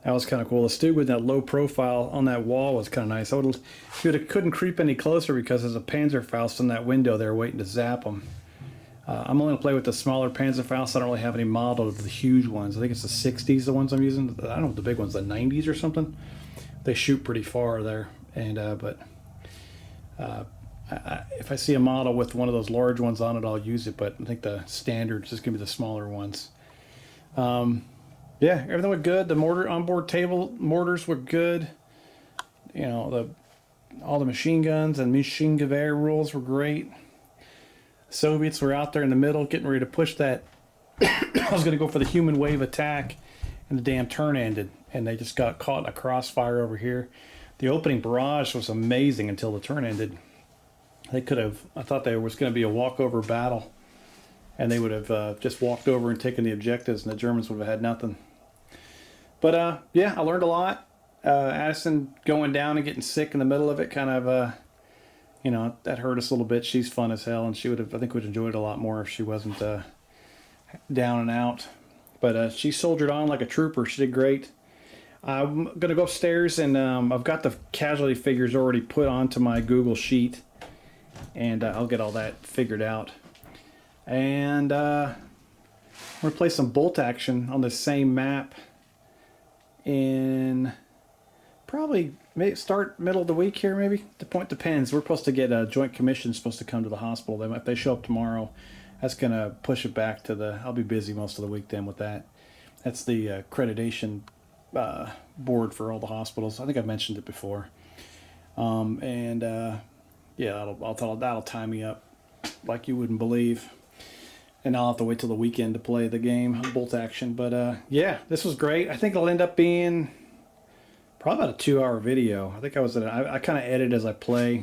That was kind of cool. The Stug with that low profile on that wall was kind of nice. Couldn't creep any closer because there's a Panzerfaust in that window there waiting to zap him. I'm only going to play with the smaller Panzerfaust. I don't really have any model of the huge ones. I think it's the 60s, the ones I'm using. I don't know what the big ones, the 90s or something. They shoot pretty far there. And if I see a model with one of those large ones on it, I'll use it. But I think the standard is just going to be the smaller ones. Yeah, everything went good. The mortar onboard table mortars were good. You know, all the machine guns and machine gewehr rules were great. Soviets were out there in the middle getting ready to push that. I was going to go for the human wave attack, and the damn turn ended, and they just got caught in a crossfire over here. The opening barrage was amazing until the turn ended. They could have, I thought there was going to be a walkover battle, and they would have just walked over and taken the objectives, and the Germans would have had nothing. But yeah, I learned a lot. Addison going down and getting sick in the middle of it kind of, you know, that hurt us a little bit. She's fun as hell, and she would have, I think, would have enjoyed it a lot more if she wasn't down and out. But she soldiered on like a trooper. She did great. I'm going to go upstairs, and I've got the casualty figures already put onto my Google Sheet, and I'll get all that figured out. And we're going to play some bolt action on the same map in probably start middle of the week here, maybe. The point depends. We're supposed to get a joint commission supposed to come to the hospital. If they show up tomorrow, that's going to push it back to the... I'll be busy most of the week then with that. That's the accreditation board for all the hospitals. I think I've mentioned it before. Yeah, that'll tie me up like you wouldn't believe. And I'll have to wait till the weekend to play the game, bolt action. But yeah, this was great. I think it'll end up being probably about a 2-hour video. I think I kind of edit as I play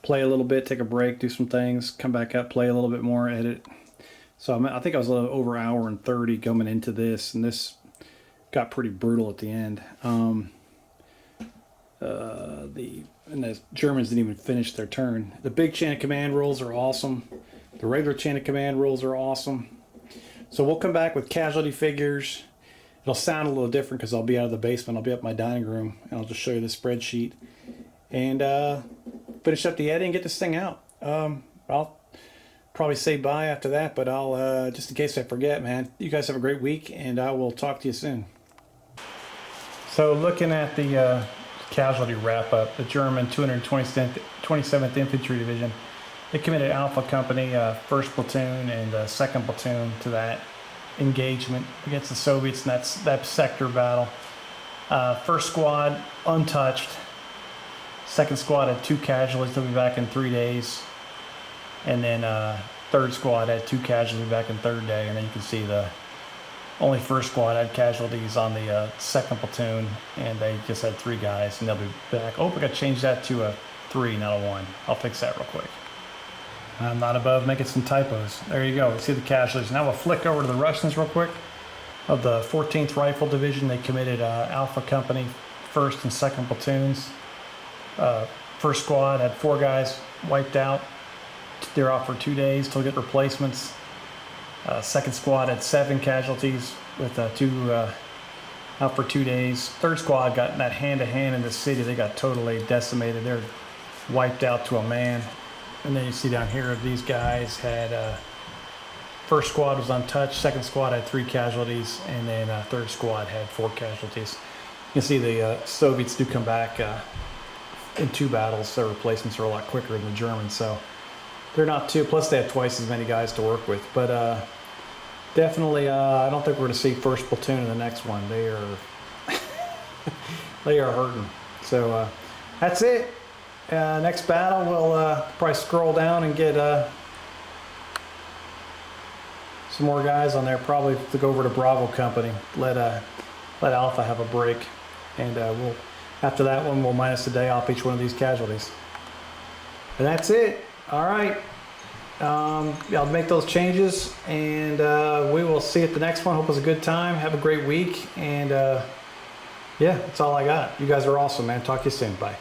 a little bit, take a break, do some things, come back up, play a little bit more, edit. So I think I was a little over 1:30 coming into this, and this got pretty brutal at the end. And the Germans didn't even finish their turn. The big chain of command rules are awesome. The regular chain of command rules are awesome. So we'll come back with casualty figures. It'll sound a little different because I'll be out of the basement. I'll be up in my dining room, and I'll just show you the spreadsheet. And finish up the editing and get this thing out. I'll probably say bye after that, but I'll, just in case I forget, man, you guys have a great week, and I will talk to you soon. So looking at the casualty wrap-up, the German 227th Infantry Division, they committed Alpha Company, 1st Platoon, and 2nd Platoon to that engagement against the Soviets in that sector battle. 1st Squad, untouched. 2nd Squad had 2 casualties. They'll be back in 3 days. And then 3rd Squad had 2 casualties back in 3rd day. And then you can see the only 1st Squad had casualties on the 2nd Platoon. And they just had 3 guys. And they'll be back. Oh, we got to change that to a 3, not a 1. I'll fix that real quick. I'm not above making some typos. There you go. See the casualties. Now we'll flick over to the Russians real quick. Of the 14th Rifle Division, they committed Alpha Company, 1st and 2nd Platoons. 1st Squad had 4 guys wiped out. They're off for 2 days till we get replacements. 2nd Squad had 7 casualties with 2 out for 2 days. 3rd Squad got in that hand-to-hand in the city. They got totally decimated. They're wiped out to a man. And then you see down here, these guys had, 1st Squad was untouched, 2nd Squad had 3 casualties, and then 3rd Squad had 4 casualties. You can see the Soviets do come back in 2 battles. Their replacements are a lot quicker than the Germans, so they're not too, plus they have twice as many guys to work with. But definitely, I don't think we're going to see 1st Platoon in the next one. They are, they are hurting. So that's it. Next battle, we'll probably scroll down and get some more guys on there. Probably to go over to Bravo Company. Let Alpha have a break, and we'll after that one we'll minus a day off each one of these casualties. And that's it. All right. I'll make those changes, and we will see you at the next one. Hope it was a good time. Have a great week, and yeah, that's all I got. You guys are awesome, man. Talk to you soon. Bye.